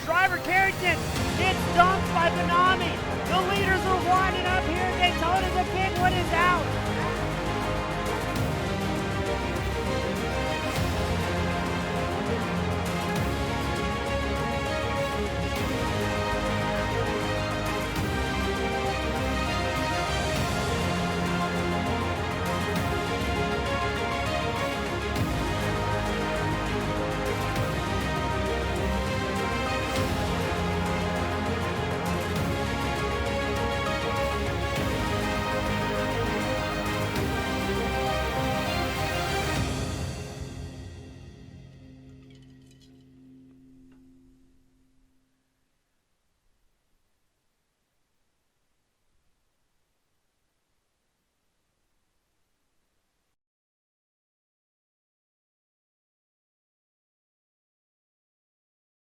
Driver Carrington gets dumped by Benami. The leaders are winding up here. Daytona. The big one is out.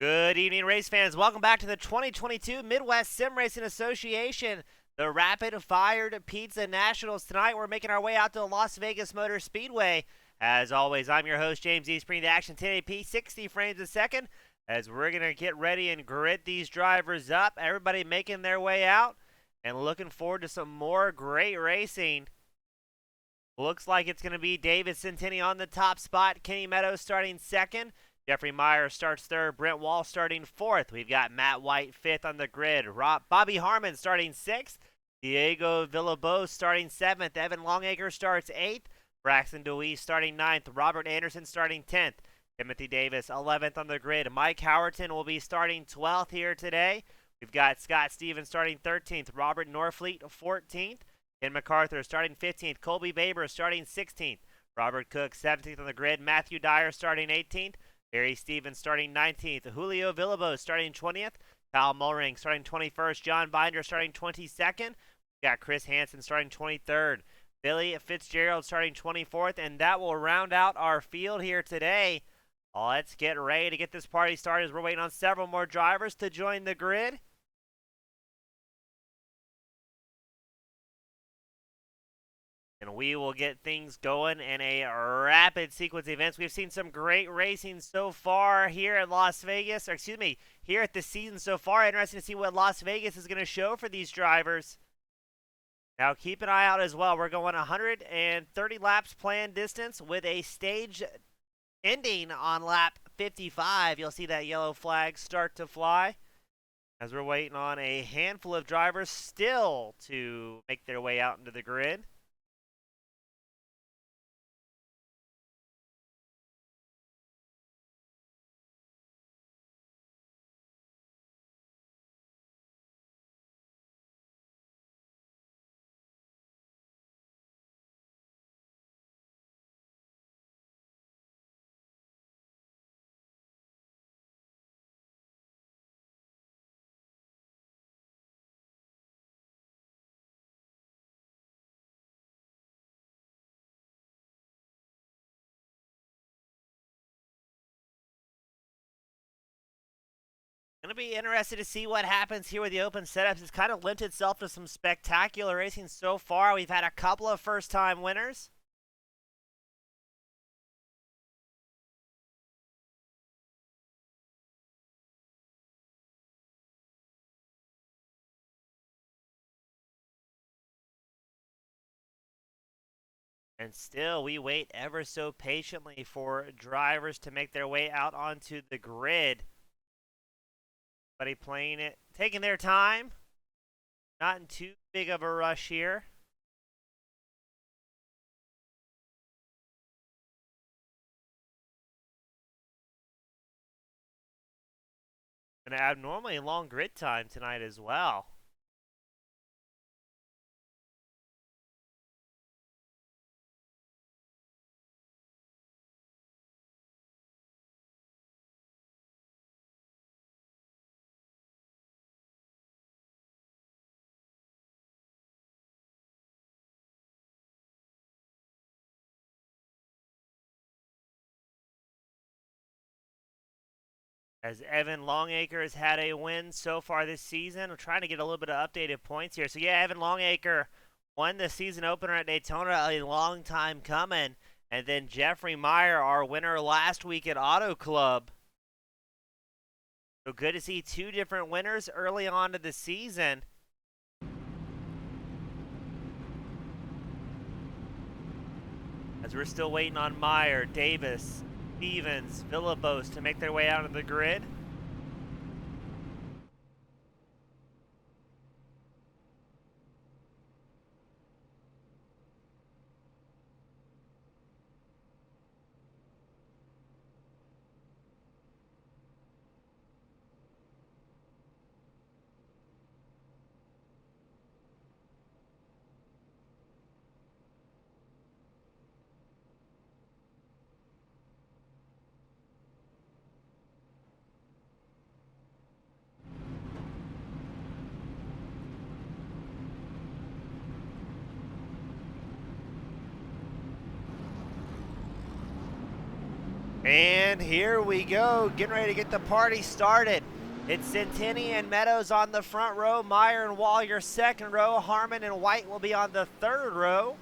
Good evening, race fans. Welcome back to the 2022 Midwest Sim Racing Association, the Rapid Fired Pizza Nationals. Tonight, we're making our way out to the Las Vegas Motor Speedway. As always, I'm your host, James E. Bringing the action 1080p, 60 frames a second, as we're going to get ready and grit these drivers up. Everybody making their way out and looking forward to some more great racing. Looks like it's going to be David Centini on the top spot. Kenny Meadows starting second. Jeffrey Meyer starts third. Brent Wall starting fourth. We've got Matt White fifth on the grid. Bobby Harmon starting sixth. Diego Villalobos starting seventh. Evan Longacre starts eighth. Braxton Dewey starting ninth. Robert Anderson starting 10th. Timothy Davis 11th on the grid. Mike Howerton will be starting 12th here today. We've got Scott Stevens starting 13th. Robert Norfleet 14th. Ken MacArthur starting 15th. Colby Baber starting 16th. Robert Cook 17th on the grid. Matthew Dyer starting 18th. Barry Stevens starting 19th. Julio Villalobos starting 20th. Kyle Mulring starting 21st. John Binder starting 22nd. We've got Chris Hansen starting 23rd. Billy Fitzgerald starting 24th. And that will round out our field here today. Let's get ready to get this party started as we're waiting on several more drivers to join the grid. And we will get things going in a rapid sequence of events. We've seen some great racing so far here at Las Vegas, or excuse me, here at the season so far. Interesting to see what Las Vegas is going to show for these drivers. Now keep an eye out as well. We're going 130 laps planned distance with a stage ending on lap 55. You'll see that yellow flag start to fly as we're waiting on a handful of drivers still to make their way out into the grid. Going to be interested to see what happens here with the open setups. It's kind of lent itself to some spectacular racing so far. We've had a couple of first-time winners. And still, we wait ever so patiently for drivers to make their way out onto the grid. Everybody playing it, taking their time. Not in too big of a rush here. An abnormally long grid time tonight as well. As Evan Longacre has had a win so far this season. I'm trying to get a little bit of updated points here. So yeah, Evan Longacre won the season opener at Daytona, a long time coming. And then Jeffrey Meyer, our winner last week at Auto Club. So good to see two different winners early on to the season. As we're still waiting on Meyer, Davis, Stevens, Villalobos to make their way out of the grid. And here we go, getting ready to get the party started. It's Centini and Meadows on the front row, Meyer and Wall your second row, Harmon and White will be on the third row.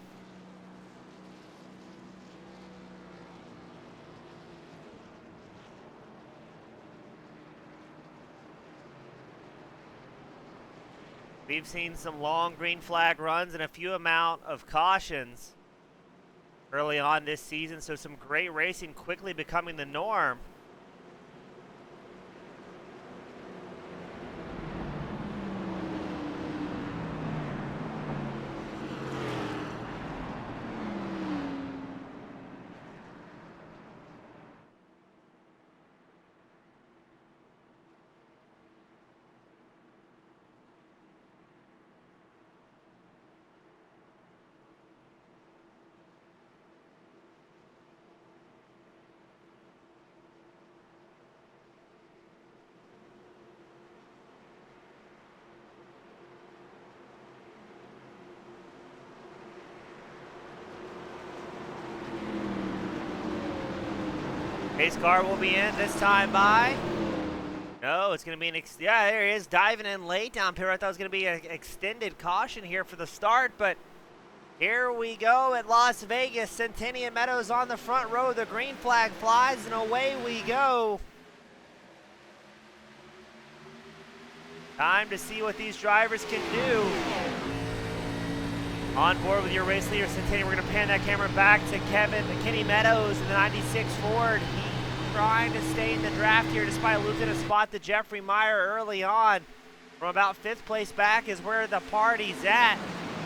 We've seen some long green flag runs and a few amount of cautions early on this season, so some great racing quickly becoming the norm. Pace car will be in this time by. No, it's going to be yeah, there he is, diving in late down here. I thought it was going to be an extended caution here for the start, but here we go at Las Vegas. Centennial Meadows on the front row. The green flag flies, and away we go. Time to see what these drivers can do. On board with your race leader, Centennial. We're going to pan that camera back to Kenny Meadows in the 96 Ford. He trying to stay in the draft here despite losing a spot to Jeffrey Meyer early on. From about 5th place back is where the party's at.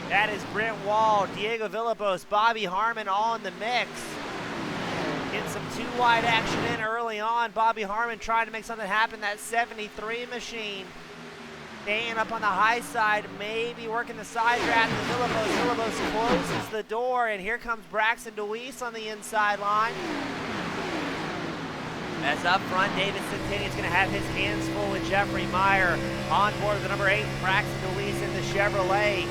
That is Brent Wall, Diego Villalobos, Bobby Harmon all in the mix. Getting some 2-wide action in early on. Bobby Harmon trying to make something happen. That 73 machine. Staying up on the high side, maybe working the side draft to Villalobos. Villalobos closes the door, and here comes Braxton DeWeese on the inside line. As up front, David Centennial is going to have his hands full with Jeffrey Meyer. On board with the number 8, Braxton DeWeese in the Chevrolet.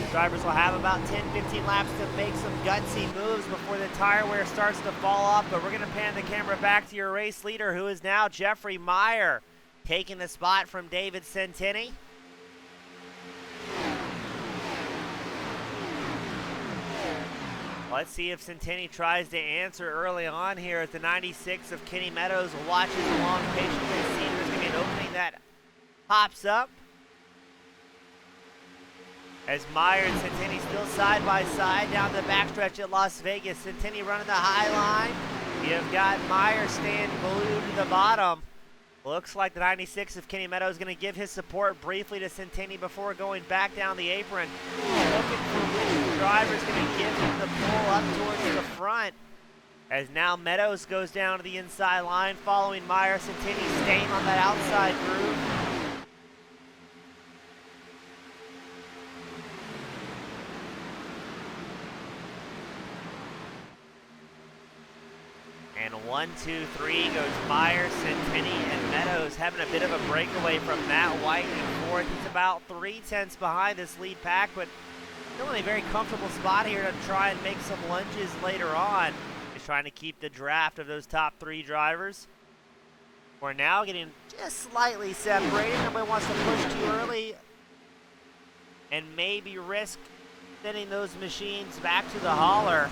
Drivers will have about 10-15 laps to make some gutsy moves before the tire wear starts to fall off, but we're going to pan the camera back to your race leader, who is now Jeffrey Meyer, taking the spot from David Centennial. Let's see if Centennial tries to answer early on here at the 96 of Kenny Meadows. Watches along patiently, see there's going to be an opening that pops up. As Meyer and Centennial still side by side down the backstretch at Las Vegas. Centennial running the high line. You've got Meyer staying glued to the bottom. Looks like the 96 of Kenny Meadows is going to give his support briefly to Centennial before going back down the apron. Looking for which driver is going to give him the pull up towards the front. As now Meadows goes down to the inside line following Meyer. Centennial staying on that outside groove. And 1, 2, 3 goes Meyer, Centennial, and Meadows having a bit of a breakaway from Matt White in 4th. He's about 3/10 behind this lead pack, but still in a very comfortable spot here to try and make some lunges later on. He's trying to keep the draft of those top 3 drivers. We're now getting just slightly separated. Nobody wants to push too early and maybe risk sending those machines back to the hauler.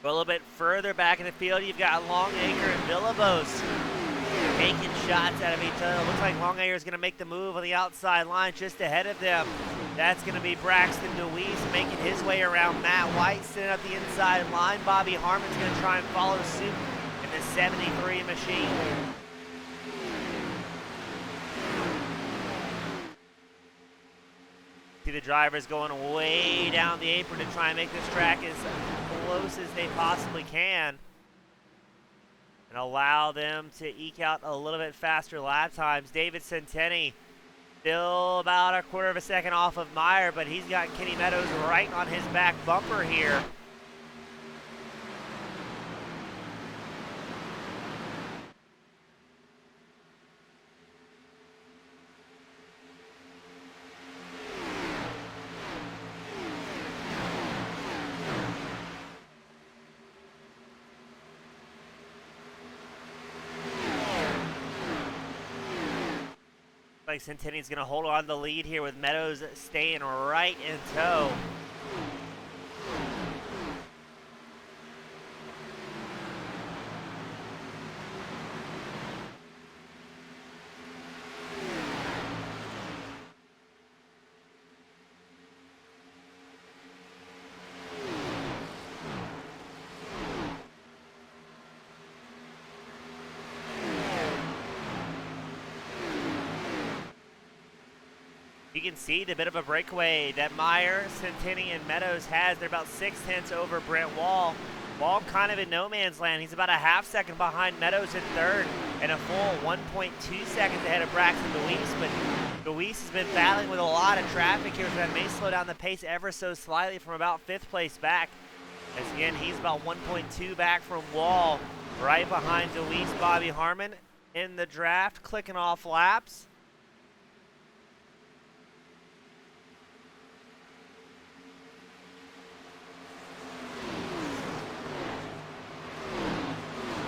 A little bit further back in the field, you've got Longacre and Villalobos taking shots out of each other. It looks like Longacre is going to make the move on the outside line just ahead of them. That's going to be Braxton DeWeese making his way around Matt White, sitting up the inside line. Bobby Harmon's going to try and follow suit in the 73 machine. See the drivers going way down the apron to try and make this track as close as they possibly can and allow them to eke out a little bit faster lap times. David Centennial still about a 1/4 of a second off of Meyer, but he's got Kenny Meadows right on his back bumper here. Like Centennial's going to hold on the lead here with Meadows staying right in tow. You can see the bit of a breakaway that Meyer, Centennial, and Meadows has. They're about 6/10 over Brent Wall. Wall kind of in no man's land. He's about a 1/2 second behind Meadows in 3rd and a full 1.2 seconds ahead of Braxton DeWeese. But DeWeese has been battling with a lot of traffic here, so that may slow down the pace ever so slightly from about 5th place back. As again, he's about 1.2 back from Wall, right behind Deweese Bobby Harmon in the draft, clicking off laps.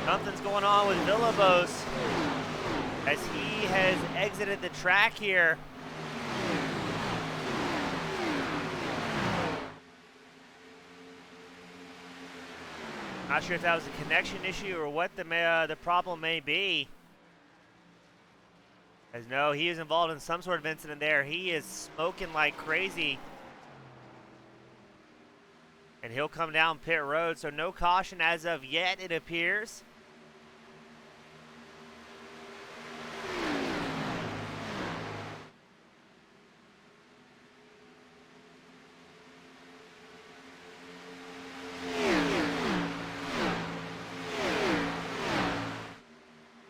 Something's going on with Villalobos as he has exited the track here. Not sure if that was a connection issue or what the problem may be. As no, he is involved in some sort of incident there. He is smoking like crazy. And he'll come down pit road, so no caution as of yet, it appears.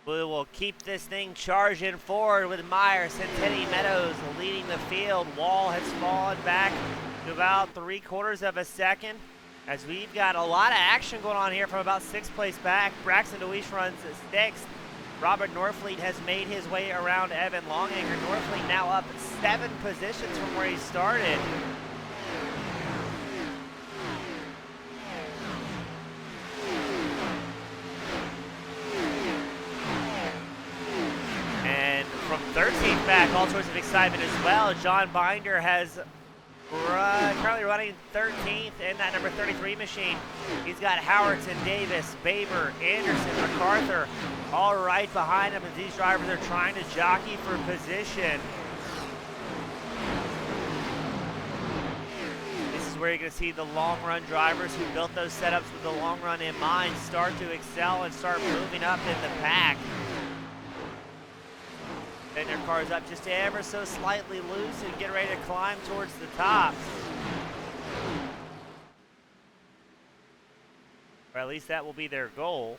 We will keep this thing charging forward with Meyer. Centennial Meadows leading the field. Wall has fallen back to about 3/4 of a second as we've got a lot of action going on here from about 6th place back. Braxton Deweese runs 6th. Robert Norfleet has made his way around Evan Longanger. Norfleet now up 7 positions from where he started. From 13th back, all sorts of excitement as well. John Binder has currently running 13th in that number 33 machine. He's got Howerton, Davis, Baber, Anderson, MacArthur all right behind him as these drivers are trying to jockey for position. This is where you're going to see the long run drivers who built those setups with the long run in mind start to excel and start moving up in the pack. Getting their cars up just ever so slightly loose and get ready to climb towards the top. Or at least that will be their goal.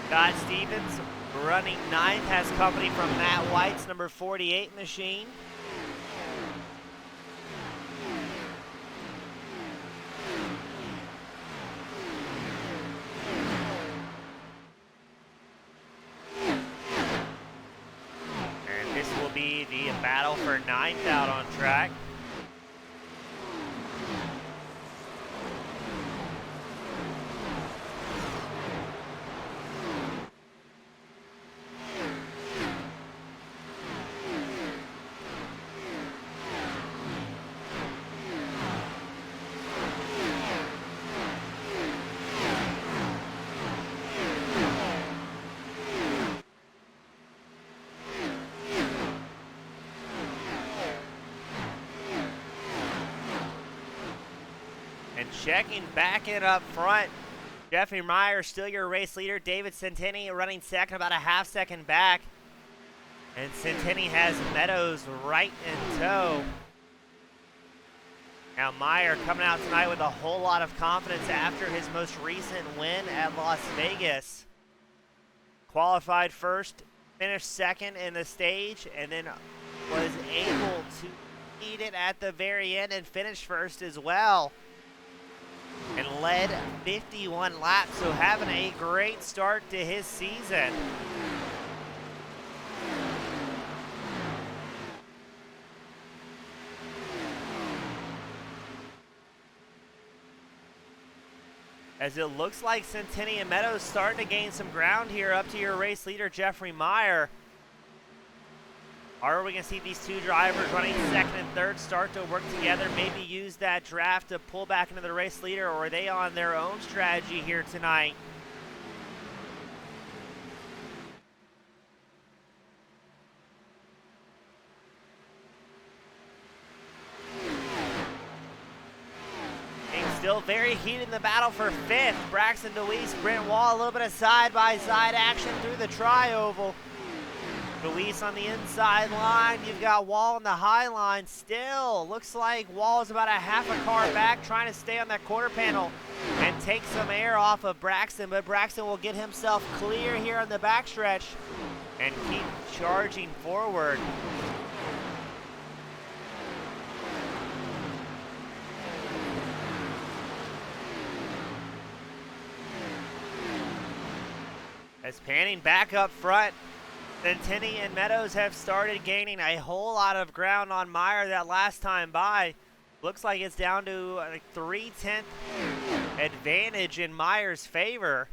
Scott Stevens running 9th, has company from Matt White's number 48 machine. Be the battle for 9th out on track. Checking back in up front, Jeffrey Meyer still your race leader. David Centenni running second, about a half second back. And Centenni has Meadows right in tow. Now Meyer coming out tonight with a whole lot of confidence after his most recent win at Las Vegas. Qualified first, finished second in the stage, and then was able to lead it at the very end and finish first as well. And led 51 laps, so having a great start to his season. As it looks like Centennial and Meadows starting to gain some ground here up to your race leader, Jeffrey Meyer. Are we going to see these two drivers running second and third start to work together, maybe use that draft to pull back into the race leader, or are they on their own strategy here tonight? Things still very heated in the battle for 5th. Braxton Deweese, Brent Wall, a little bit of side-by-side action through the tri-oval. Deweese on the inside line. You've got Wall on the high line. Still looks like Wall is about a half a car back, trying to stay on that quarter panel and take some air off of Braxton, but Braxton will get himself clear here on the backstretch and keep charging forward. As panning back up front, Centeni and Meadows have started gaining a whole lot of ground on Meyer that last time by. Looks like it's down to a 3/10 advantage in Meyer's favor.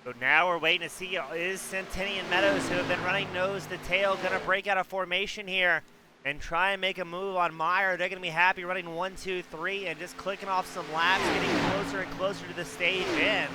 So now we're waiting to see, is Centeni and Meadows, who have been running nose to tail, going to break out of formation here and try and make a move on Meyer? They're going to be happy running 1, 2, 3 and just clicking off some laps, getting closer and closer to the stage end.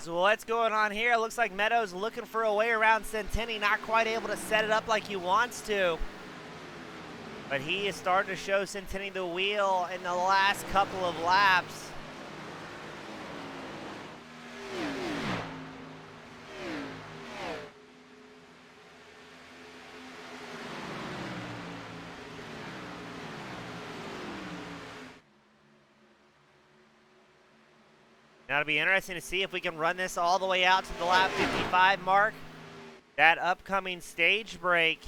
What's going on here? Looks like Meadows looking for a way around Centeni, not quite able to set it up like he wants to. But he is starting to show Centeni the wheel in the last couple of laps. Now it'll be interesting to see if we can run this all the way out to the lap 55 mark. That upcoming stage break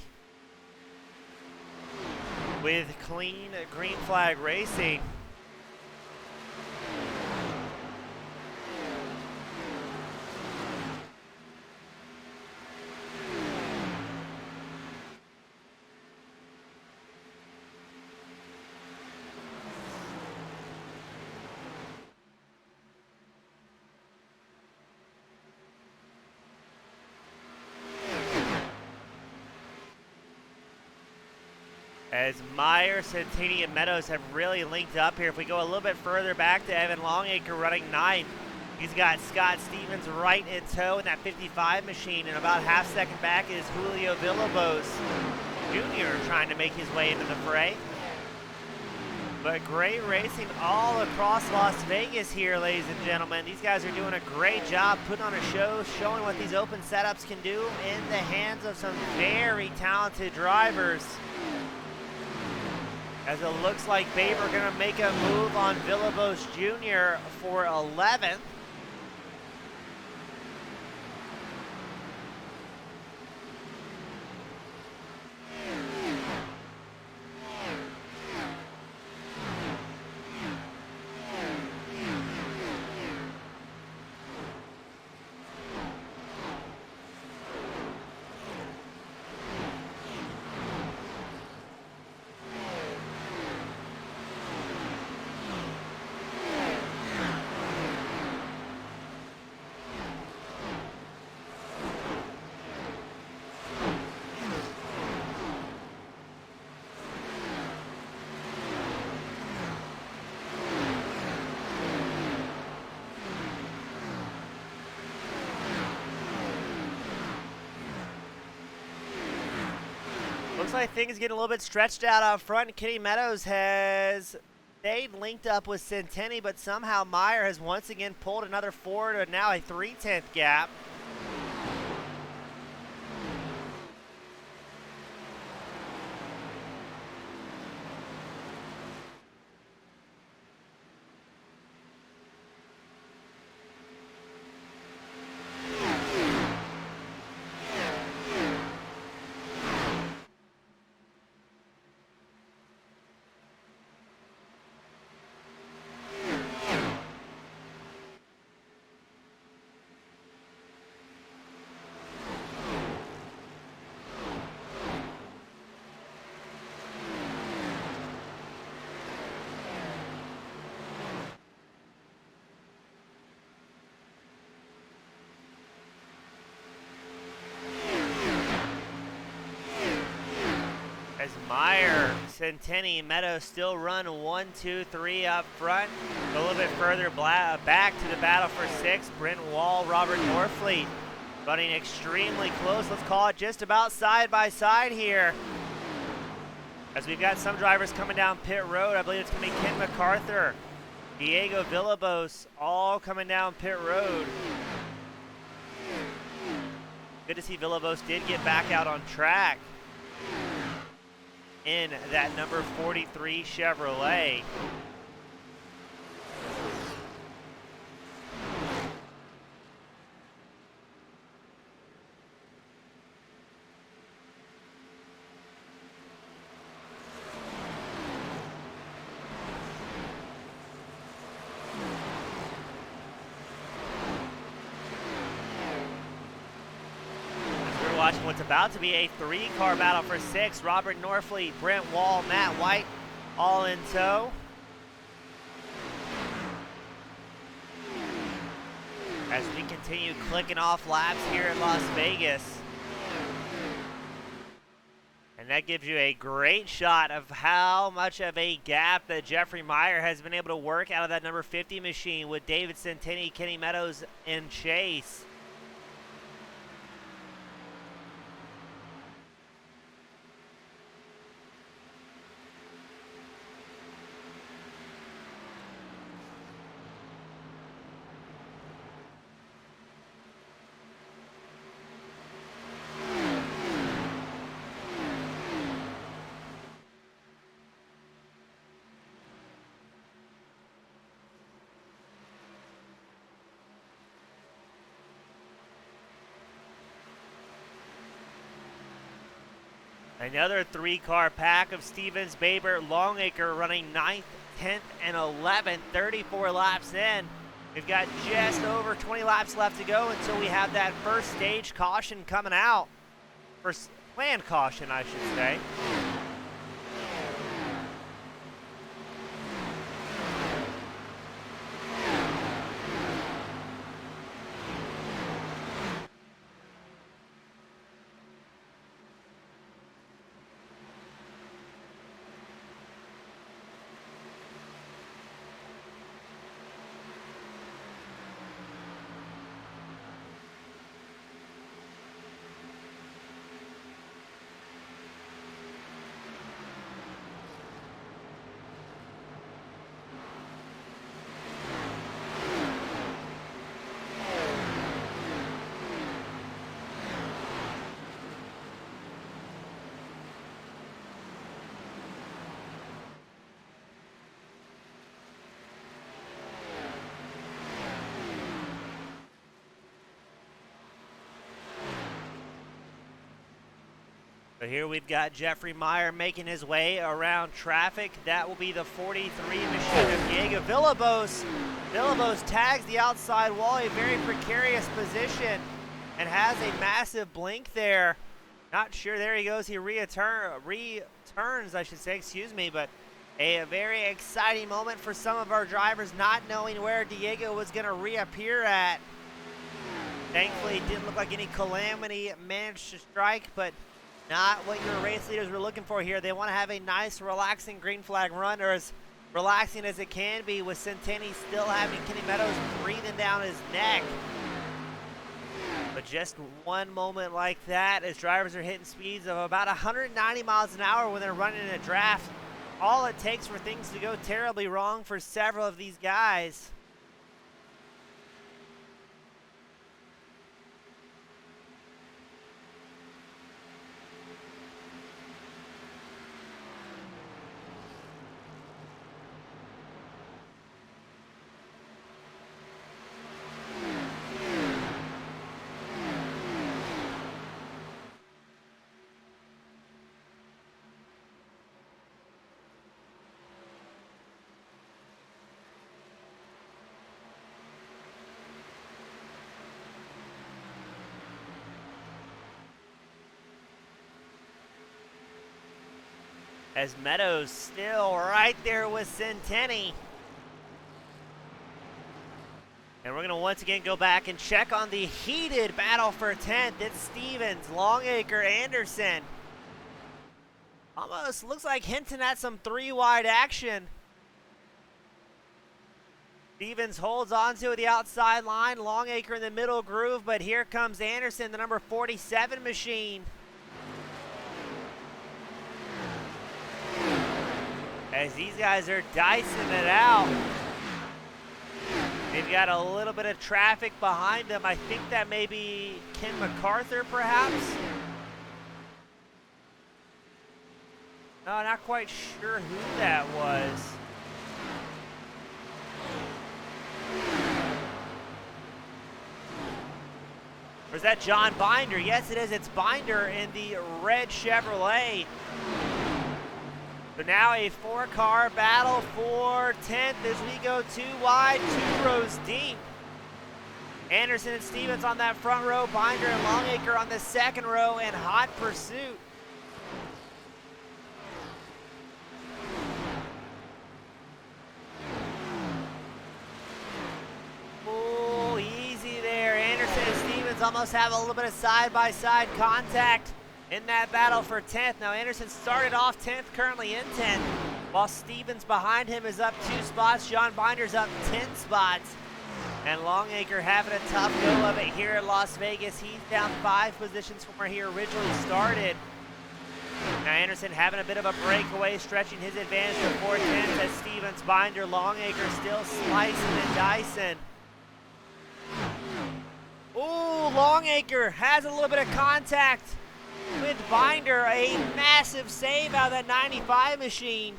with clean green flag racing. As Meyer, Centeni, and Meadows have really linked up here. If we go a little bit further back to Evan Longacre running 9th, he's got Scott Stevens right in tow in that 55 machine, and about half second back is Julio Villalobos Jr. trying to make his way into the fray. But great racing all across Las Vegas here, ladies and gentlemen. These guys are doing a great job putting on a show, showing what these open setups can do in the hands of some very talented drivers. As it looks like Baber going to make a move on Villalobos Jr. for 11th. Looks like things getting a little bit stretched out up front. Kenny Meadows has stayed linked up with Centeni, but somehow Meyer has once again pulled another forward to now a 3/10 gap. Meyer, Centenny, Meadows still run 1, 2, 3 up front. A little bit further back to the battle for 6. Brent Wall, Robert Norfleet running extremely close. Let's call it just about side by side here. As we've got some drivers coming down pit road. I believe it's going to be Ken MacArthur, Diego Villalobos, all coming down pit road. Good to see Villalobos did get back out on track in that number 43 Chevrolet. Watching what's about to be a 3-car battle for 6. Robert Norfleet, Brent Wall, Matt White, all in tow. As we continue clicking off laps here in Las Vegas. And that gives you a great shot of how much of a gap that Jeffrey Meyer has been able to work out of that number 50 machine with David Centenny, Kenny Meadows in chase. Another 3-car pack of Stevens, Baber, Longacre running 9th, 10th, and 11th, 34 laps in. We've got just over 20 laps left to go until we have that first stage caution coming out. First planned caution, I should say. So here we've got Jeffrey Meyer making his way around traffic. That will be the 43 machine of Diego Villalobos. Villalobos tags the outside wall, a very precarious position, and has a massive blink there. Not sure, there he goes, he returns, I should say, excuse me, but a very exciting moment for some of our drivers, not knowing where Diego was going to reappear at. Thankfully, it didn't look like any calamity managed to strike, but not what your race leaders were looking for here. They want to have a nice, relaxing green flag run, or as relaxing as it can be, with Centenny still having Kenny Meadows breathing down his neck. But just one moment like that, as drivers are hitting speeds of about 190 miles an hour when they're running in a draft, all it takes for things to go terribly wrong for several of these guys. As Meadows still right there with Centenny. And we're going to once again go back and check on the heated battle for 10th. It's Stevens, Longacre, Anderson. Almost looks like hinting at some 3-wide action. Stevens holds on to the outside line. Longacre in the middle groove, but here comes Anderson, the number 47 machine. As these guys are dicing it out. They've got a little bit of traffic behind them. I think that may be Ken MacArthur, perhaps. No, not quite sure who that was. Or is that John Binder? Yes, it is. It's Binder in the red Chevrolet. So now a 4-car battle for 10th as we go 2 wide, 2 rows deep. Anderson and Stevens on that front row, Binder and Longacre on the second row, and hot pursuit. Oh, easy there. Anderson and Stevens almost have a little bit of side-by-side contact in that battle for 10th. Now Anderson started off 10th, currently in 10th, while Stevens behind him is up 2 spots. John Binder's up 10 spots. And Longacre having a tough go of it here in Las Vegas. He's down 5 positions from where he originally started. Now Anderson having a bit of a breakaway, stretching his advantage to 4/10 as Stevens, Binder, Longacre still slicing and dicing. Ooh, Longacre has a little bit of contact with Binder, a massive save out of that 95 machine.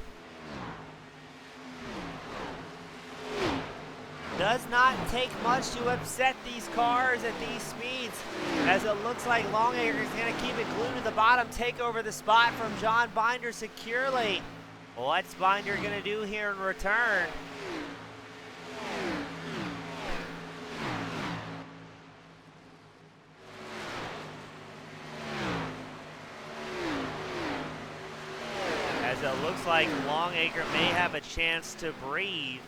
Does not take much to upset these cars at these speeds, as it looks like Longacre is going to keep it glued to the bottom, take over the spot from John Binder securely. What's Binder going to do here in return? As it looks like Longacre may have a chance to breathe.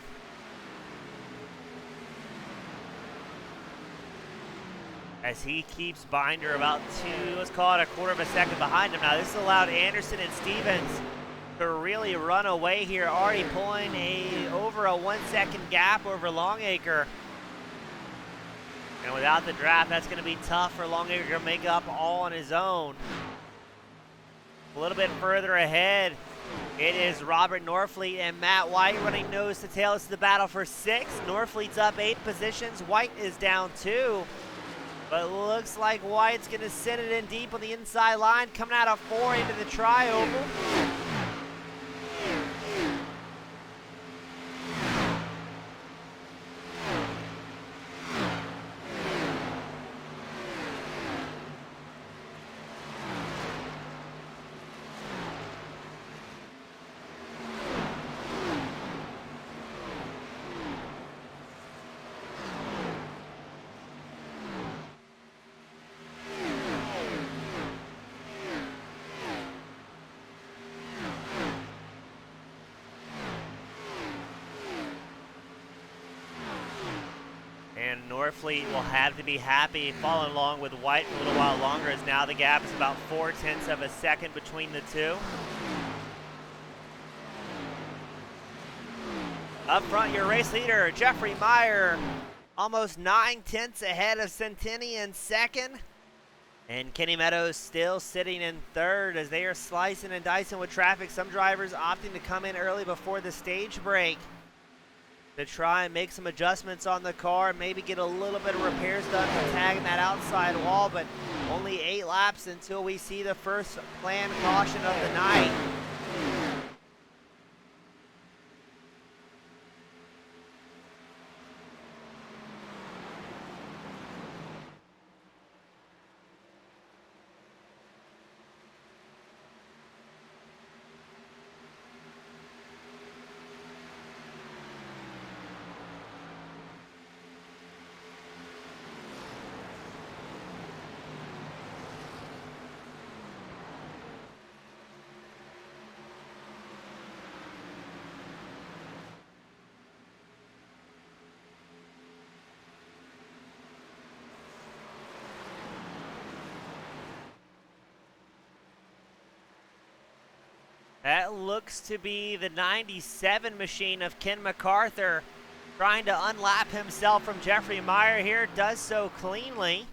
As he keeps Binder about 2, let's call it a quarter of a second behind him. Now this has allowed Anderson and Stevens to really run away here, already pulling over a 1-second gap over Longacre. And without the draft, that's going to be tough for Longacre to make up all on his own. A little bit further ahead, it is Robert Norfleet and Matt White running nose to tail. This is the battle for 6. Norfleet's up 8 positions. White is down 2. But it looks like White's going to send it in deep on the inside line, coming out of 4 into the tri-oval. Norfleet will have to be happy following along with White for a little while longer, as now the gap is about 0.4 of a second between the two. Up front, your race leader, Jeffrey Meyer, almost 0.9 ahead of Centini in second. And Kenny Meadows still sitting in third as they are slicing and dicing with traffic. Some drivers opting to come in early before the stage break to try and make some adjustments on the car, maybe get a little bit of repairs done for tagging that outside wall, but only 8 laps until we see the first planned caution of the night. That looks to be the 97 machine of Ken MacArthur, trying to unlap himself from Jeffrey Meyer here. Does so cleanly.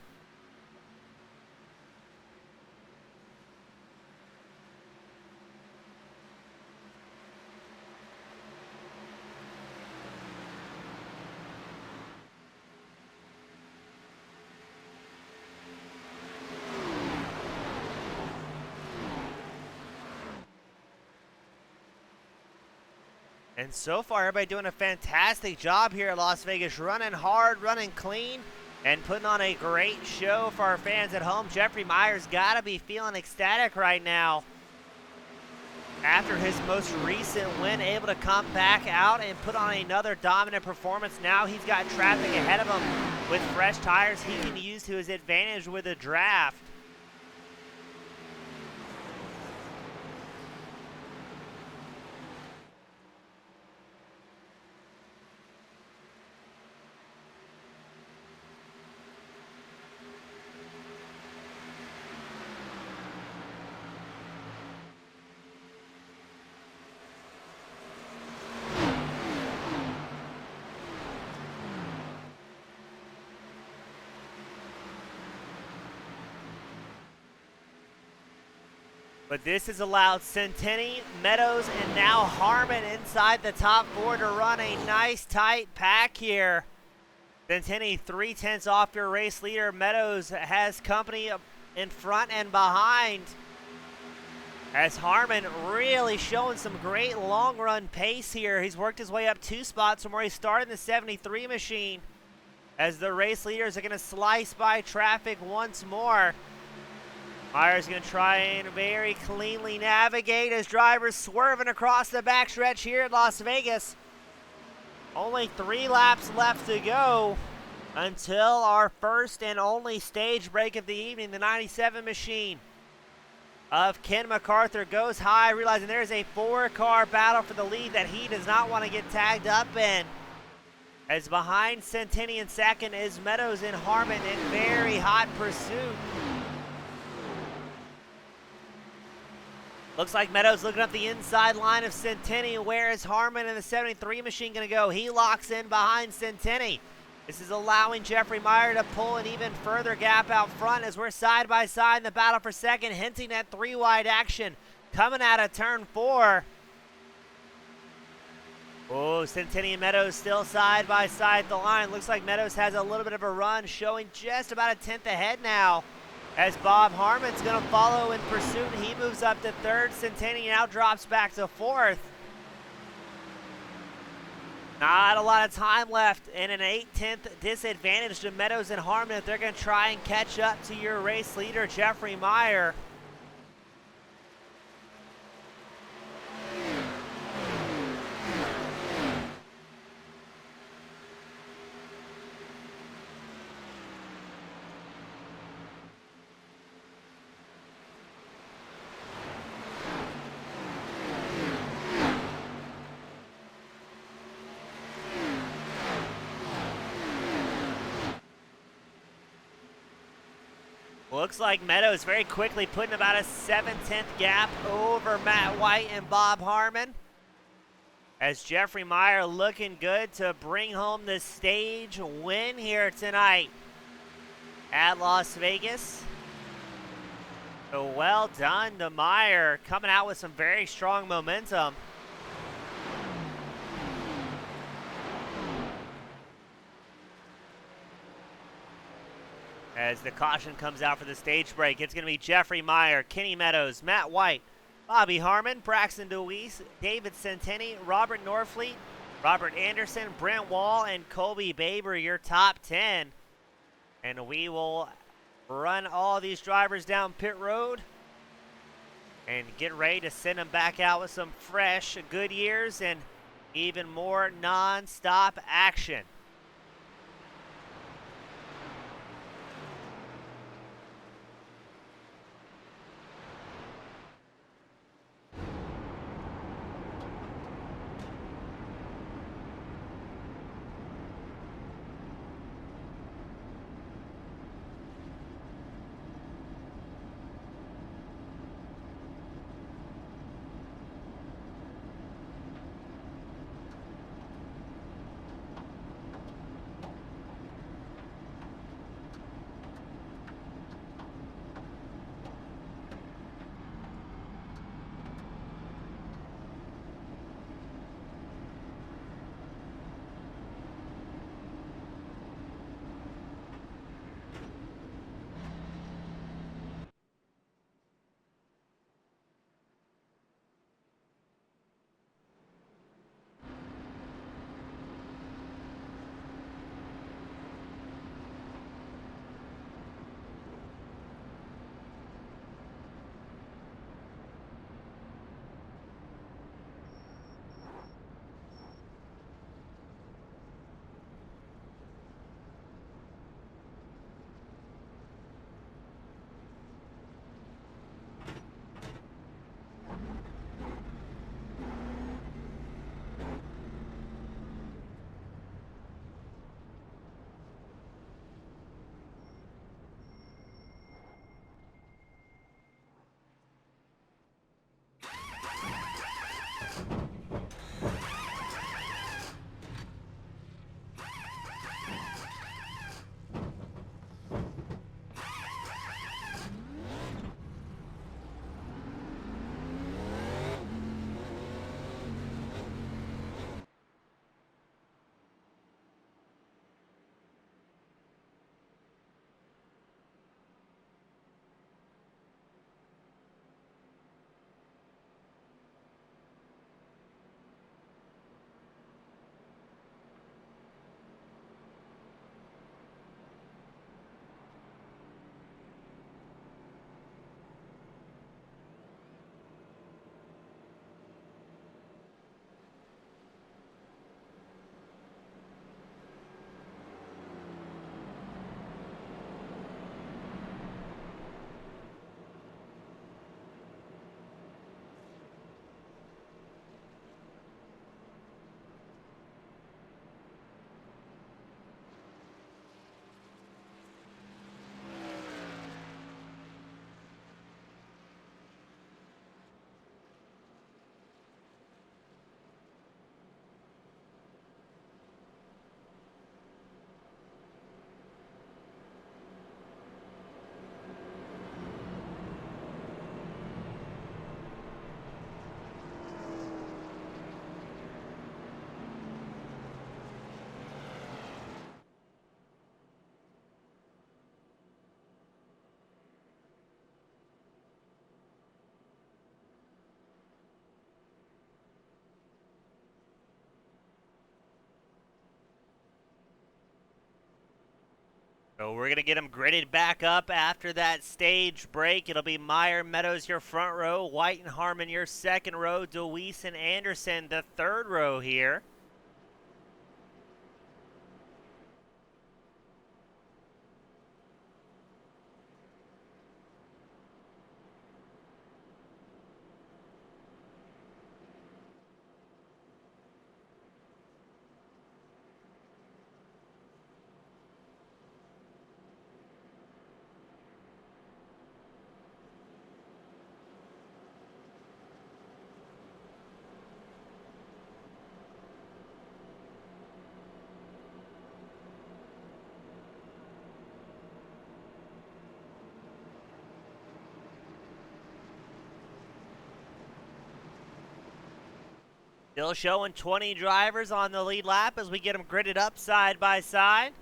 And so far, everybody doing a fantastic job here at Las Vegas, running hard, running clean, and putting on a great show for our fans at home. Jeffrey Meyer's got to be feeling ecstatic right now. After his most recent win, able to come back out and put on another dominant performance. Now he's got traffic ahead of him with fresh tires he can use to his advantage with a draft. But this has allowed Centeni, Meadows, and now Harmon inside the top four to run a nice tight pack here. Centeni 3/10 off your race leader. Meadows has company in front and behind. As Harmon really showing some great long run pace here. He's worked his way up 2 spots from where he started in the 73 machine. As the race leaders are going to slice by traffic once more. Meyer's going to try and very cleanly navigate as drivers swerving across the backstretch here at Las Vegas. Only 3 laps left to go until our first and only stage break of the evening. The 97 machine of Ken MacArthur goes high, realizing there's a 4-car battle for the lead that he does not want to get tagged up in. As behind Centeni in second is Meadows and Harmon in very hot pursuit. Looks like Meadows looking up the inside line of Centeni. Where is Harmon and the 73 machine going to go? He locks in behind Centeni. This is allowing Jeffrey Meyer to pull an even further gap out front as we're side by side in the battle for second, hinting at 3-wide action coming out of turn 4. Oh, Centeni and Meadows still side by side at the line. Looks like Meadows has a little bit of a run, showing just about a 10th ahead now. As Bob Harmon's going to follow in pursuit. He moves up to 3rd. Centeni now drops back to 4th. Not a lot of time left, and an 8/10 disadvantage to Meadows and Harmon if they're going to try and catch up to your race leader, Jeffrey Meyer. Looks like Meadows very quickly putting about a 7/10 gap over Matt White and Bob Harmon. As Jeffrey Meyer looking good to bring home the stage win here tonight at Las Vegas. So well done to Meyer, coming out with some very strong momentum. As the caution comes out for the stage break, it's going to be Jeffrey Meyer, Kenny Meadows, Matt White, Bobby Harmon, Braxton DeWeese, David Centeni, Robert Norfleet, Robert Anderson, Brent Wall, and Colby Baber, your top 10. And we will run all these drivers down pit road and get ready to send them back out with some fresh Goodyears and even more non-stop action. So we're going to get them gridded back up after that stage break. It'll be Meyer, Meadows, your front row, White and Harmon, your second row, DeWeese and Anderson, the third row here. Still showing 20 drivers on the lead lap as we get them gridded up side by side.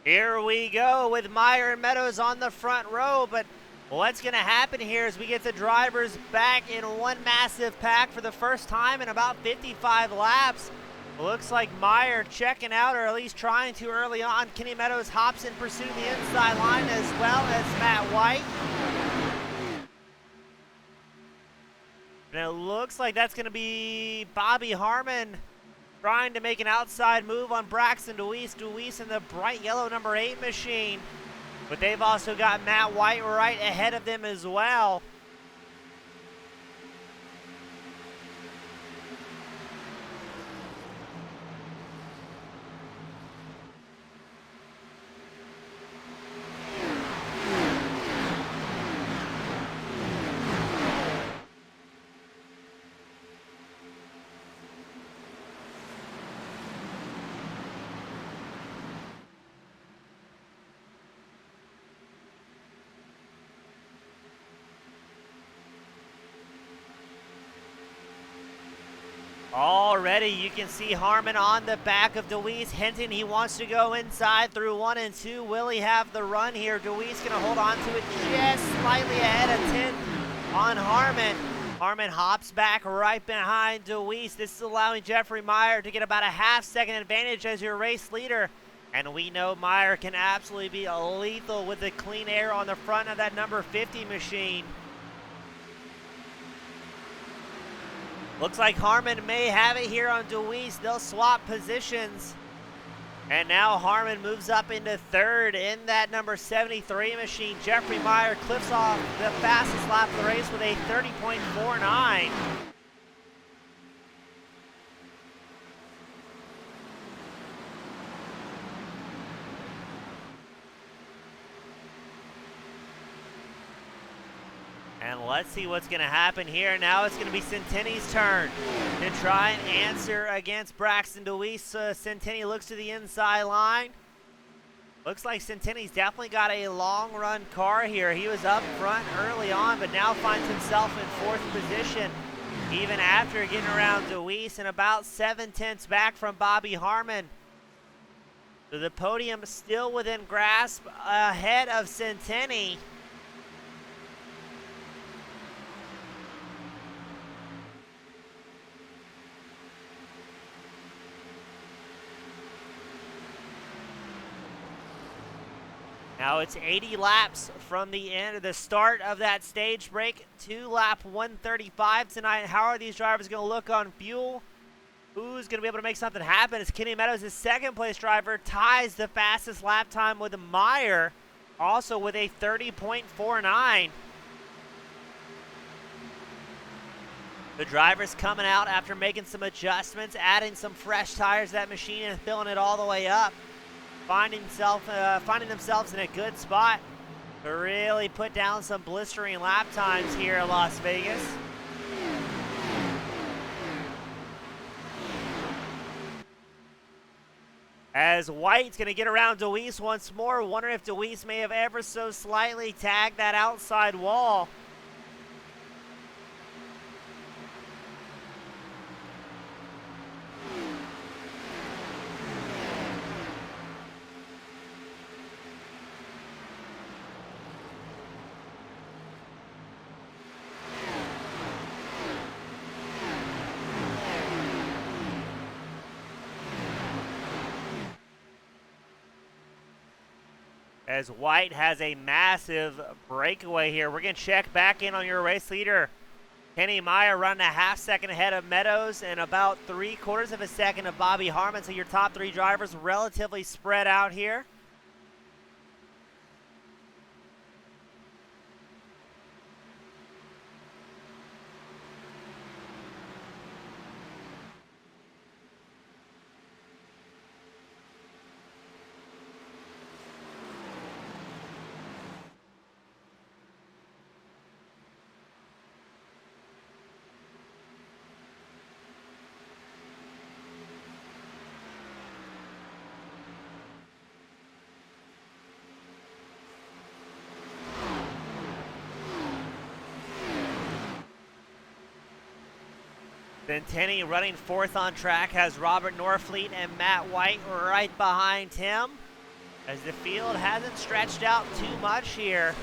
Here we go with Meyer and Meadows on the front row, but what's going to happen here is we get the drivers back in one massive pack for the first time in about 55 laps. Looks like Meyer checking out, or at least trying to early on. Kenny Meadows hops in pursuit of the inside line, as well as Matt White. And it looks like that's going to be Bobby Harmon trying to make an outside move on Braxton DeWeese. DeWeese in the bright yellow number 8 machine. But they've also got Matt White right ahead of them as well. Already you can see Harmon on the back of DeWeese, hinting he wants to go inside through 1 and 2. Will he have the run here? DeWeese going to hold on to it just slightly ahead of 10 on Harmon. Harmon hops back right behind DeWeese. This is allowing Jeffrey Meyer to get about a half-second advantage as your race leader. And we know Meyer can absolutely be lethal with the clean air on the front of that number 50 machine. Looks like Harmon may have it here on DeWeese. They'll swap positions. And now Harmon moves up into third in that number 73 machine. Jeffrey Meyer clips off the fastest lap of the race with a 30.49. And let's see what's going to happen here. Now it's going to be Centenni's turn to try and answer against Braxton DeWeese. Centenni looks to the inside line. Looks like Centenni's definitely got a long run car here. He was up front early on, but now finds himself in 4th position, even after getting around DeWeese and about 7/10 back from Bobby Harmon. So the podium still within grasp ahead of Centenni. Now it's 80 laps from the end of the start of that stage break to lap 135 tonight. How are these drivers going to look on fuel? Who's going to be able to make something happen? As Kenny Meadows, his second place driver, ties the fastest lap time with Meyer. also with a 30.49. The driver's coming out after making some adjustments, adding some fresh tires to that machine and filling it all the way up. Finding themselves in a good spot to really put down some blistering lap times here at Las Vegas. As White's going to get around Deweese once more, wondering if Deweese may have ever so slightly tagged that outside wall. As White has a massive breakaway here. We're going to check back in on your race leader. Kenny Meyer running a half second ahead of Meadows and about 3/4 of a second of Bobby Harmon. So your top three drivers relatively spread out here. Centeni running fourth on track has Robert Norfleet and Matt White right behind him, as the field hasn't stretched out too much here.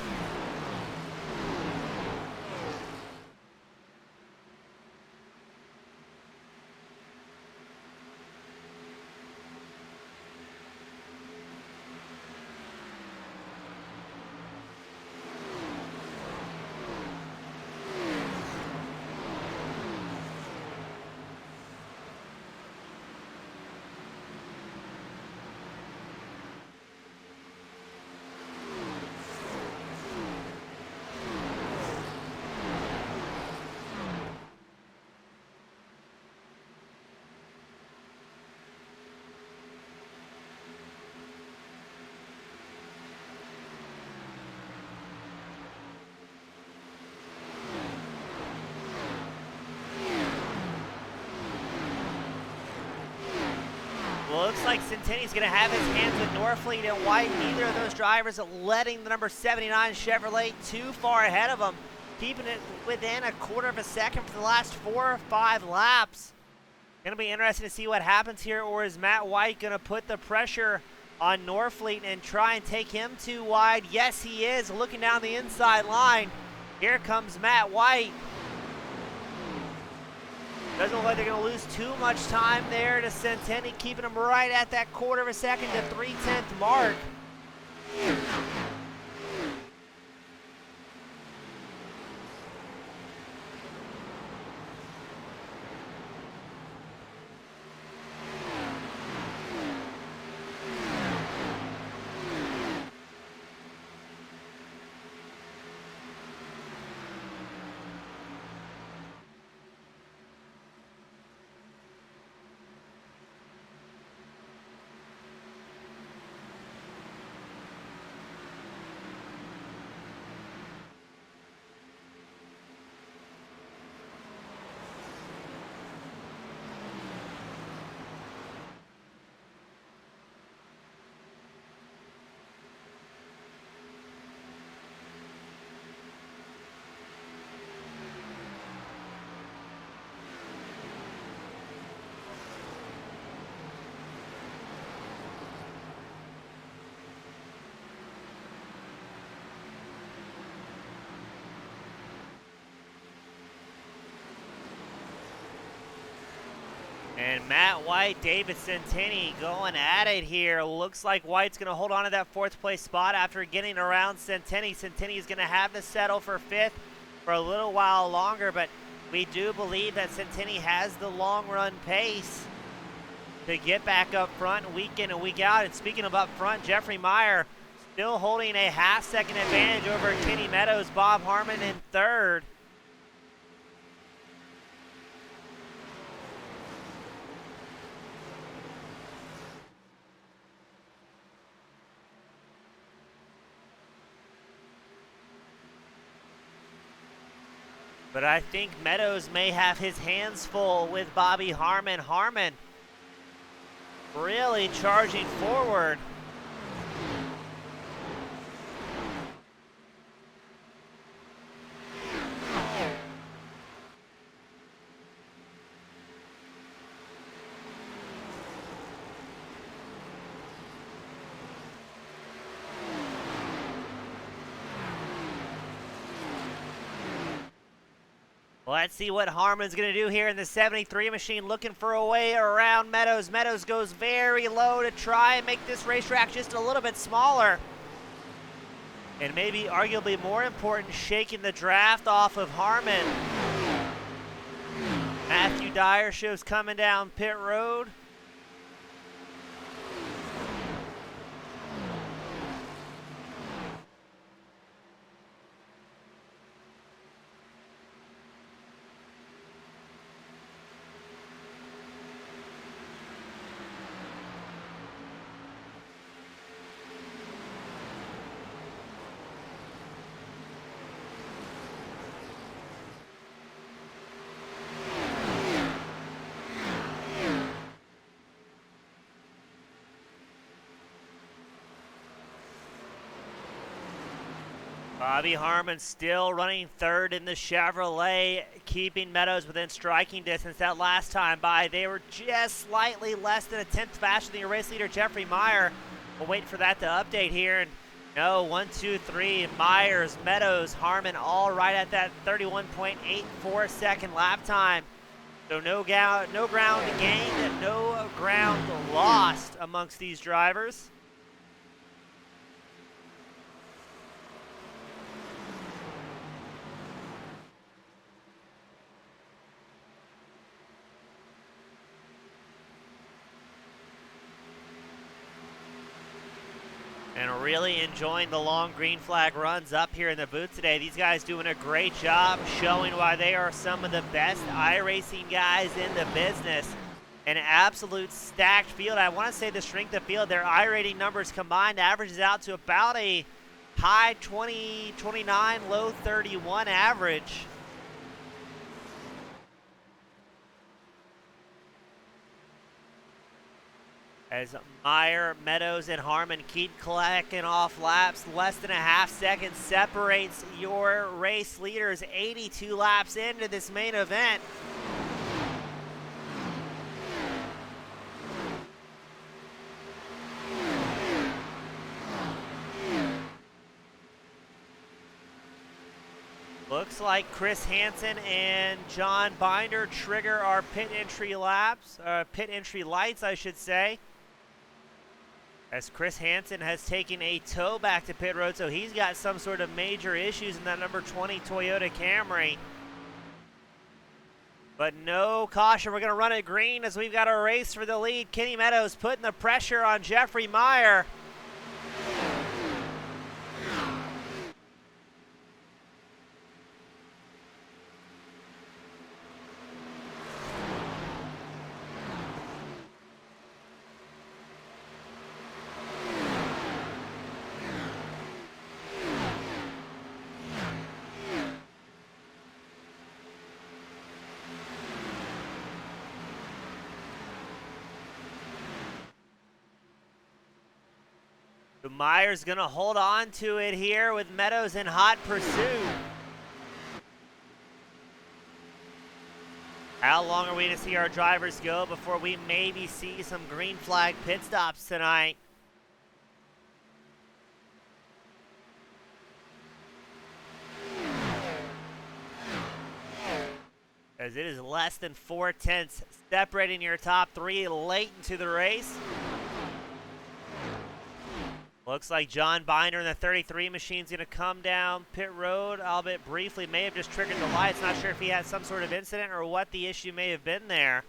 Looks like Centeni's going to have his hands with Norfleet and White. Neither of those drivers letting the number 79 Chevrolet too far ahead of them, keeping it within 1/4 of a second for the last 4 or 5 laps. Going to be interesting to see what happens here, or is Matt White going to put the pressure on Norfleet and try and take him too wide? Yes, he is, looking down the inside line. Here comes Matt White. Doesn't look like they're going to lose too much time there to Centeni, keeping him right at that 1/4 of a second to 3/10 mark. And Matt White, David Centeni going at it here. Looks like White's going to hold on to that 4th place spot after getting around Centeni. Centeni is going to have to settle for 5th for a little while longer, but we do believe that Centeni has the long run pace to get back up front week in and week out. And speaking of up front, Jeffrey Meyer still holding a half-second advantage over Kenny Meadows. Bob Harmon in third. But I think Meadows may have his hands full with Bobby Harmon. Harmon really charging forward. Let's see what Harmon's going to do here in the 73 machine, looking for a way around Meadows. Meadows goes very low to try and make this racetrack just a little bit smaller. And maybe arguably more important, shaking the draft off of Harmon. Matthew Dyer shows coming down pit road. Bobby Harmon still running third in the Chevrolet, keeping Meadows within striking distance. That last time by, they were just slightly less than a tenth faster than your race leader, Jeffrey Meyer. We'll wait for that to update here. And no, 1, 2, 3, Myers, Meadows, Harmon, all right at that 31.84 second lap time. So no ground gained and no ground lost amongst these drivers. And really enjoying the long green flag runs up here in the booth today. These guys doing a great job showing why they are some of the best iRacing guys in the business. An absolute stacked field. I want to say the strength of field, their iRating numbers combined averages out to about a high 20, 29, low 31 average. As Meyer, Meadows, and Harmon keep collecting off laps, less than a half second separates your race leaders 82 laps into this main event. Looks like Chris Hansen and John Binder trigger our pit entry lights, I should say. As Chris Hansen has taken a tow back to pit road, so he's got some sort of major issues in that number 20 Toyota Camry. But no caution. We're going to run it green as we've got a race for the lead. Kenny Meadows putting the pressure on Jeffrey Meyer. So Meyer's going to hold on to it here with Meadows in hot pursuit. How long are we going to see our drivers go before we maybe see some green flag pit stops tonight? As it is less than 4/10 separating your top three late into the race. Looks like John Binder in the 33 machine is going to come down pit road, albeit briefly. May have just triggered the lights. Not sure if he had some sort of incident or what the issue may have been there.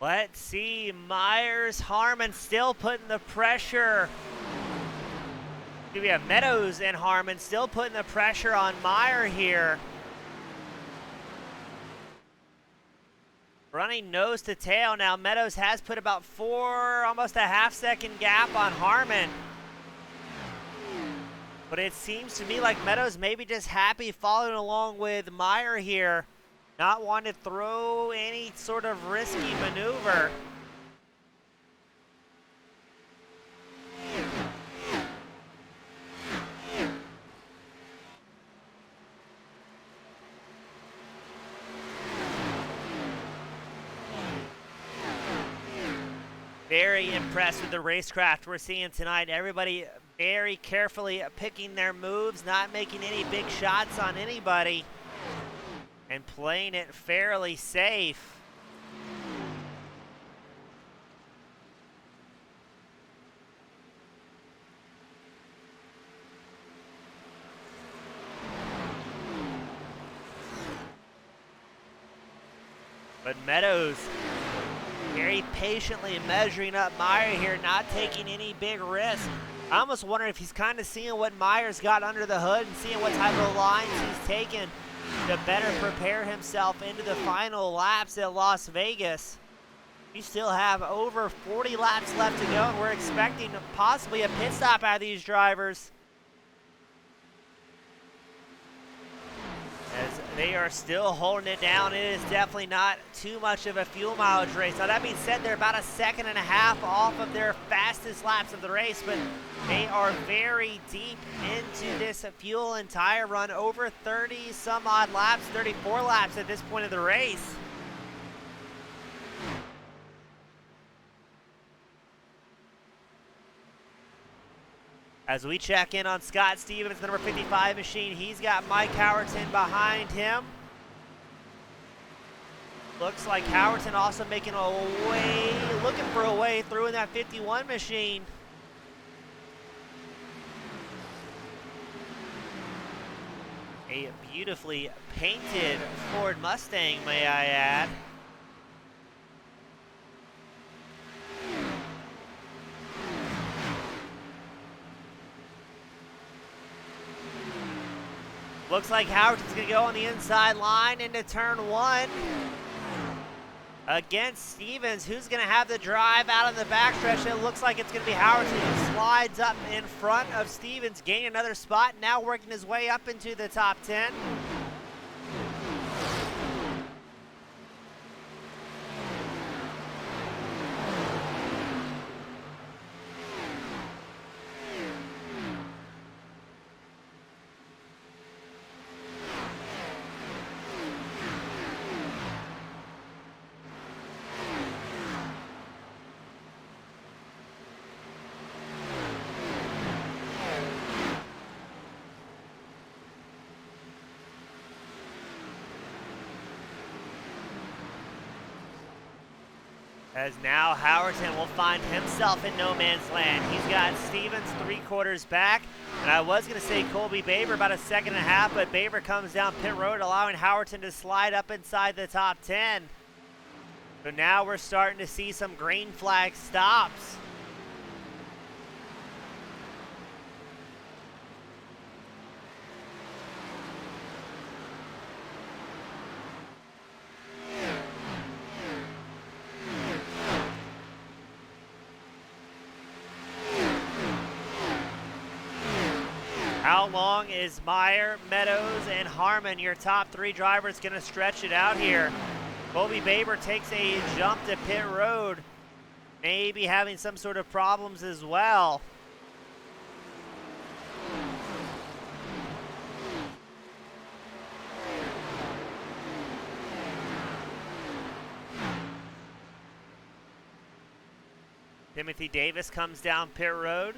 Let's see, Myers, Harmon still putting the pressure. We have Meadows and Harmon still putting the pressure on Meyer here. Running nose to tail now. Meadows has put about almost a half-second gap on Harmon. But it seems to me like Meadows maybe just happy following along with Meyer here. Not wanting to throw any sort of risky maneuver. Very impressed with the racecraft we're seeing tonight. Everybody very carefully picking their moves, not making any big shots on anybody, and playing it fairly safe. But Meadows very patiently measuring up Meyer here, not taking any big risk. I almost wonder if he's kind of seeing what Meyer's got under the hood and seeing what type of lines he's taken to better prepare himself into the final laps at Las Vegas. We still have over 40 laps left to go, and we're expecting possibly a pit stop out of these drivers, as they are still holding it down. It is definitely not too much of a fuel mileage race. Now that being said, they're about a second and a half off of their fastest laps of the race, but they are very deep into this fuel and tire run, over 30 some odd laps, 34 laps at this point of the race. As we check in on Scott Stevens, the number 55 machine, he's got Mike Howerton behind him. Looks like Howerton also making a way, looking for a way through in that 51 machine. A beautifully painted Ford Mustang, may I add. Looks like Howerton's going to go on the inside line into turn one against Stevens. Who's going to have the drive out on the backstretch? It looks like it's going to be Howerton, who slides up in front of Stevens, gaining another spot, now working his way up into the top 10. As now Howerton will find himself in no man's land. He's got Stevens 3/4 back. And I was going to say Colby Baber about a second and a half, but Baber comes down pit road, allowing Howerton to slide up inside the top 10. So now we're starting to see some green flag stops. How long is Meyer, Meadows, and Harmon, your top three drivers, going to stretch it out here? Colby Baber takes a jump to pit road, maybe having some sort of problems as well. Timothy Davis comes down pit road.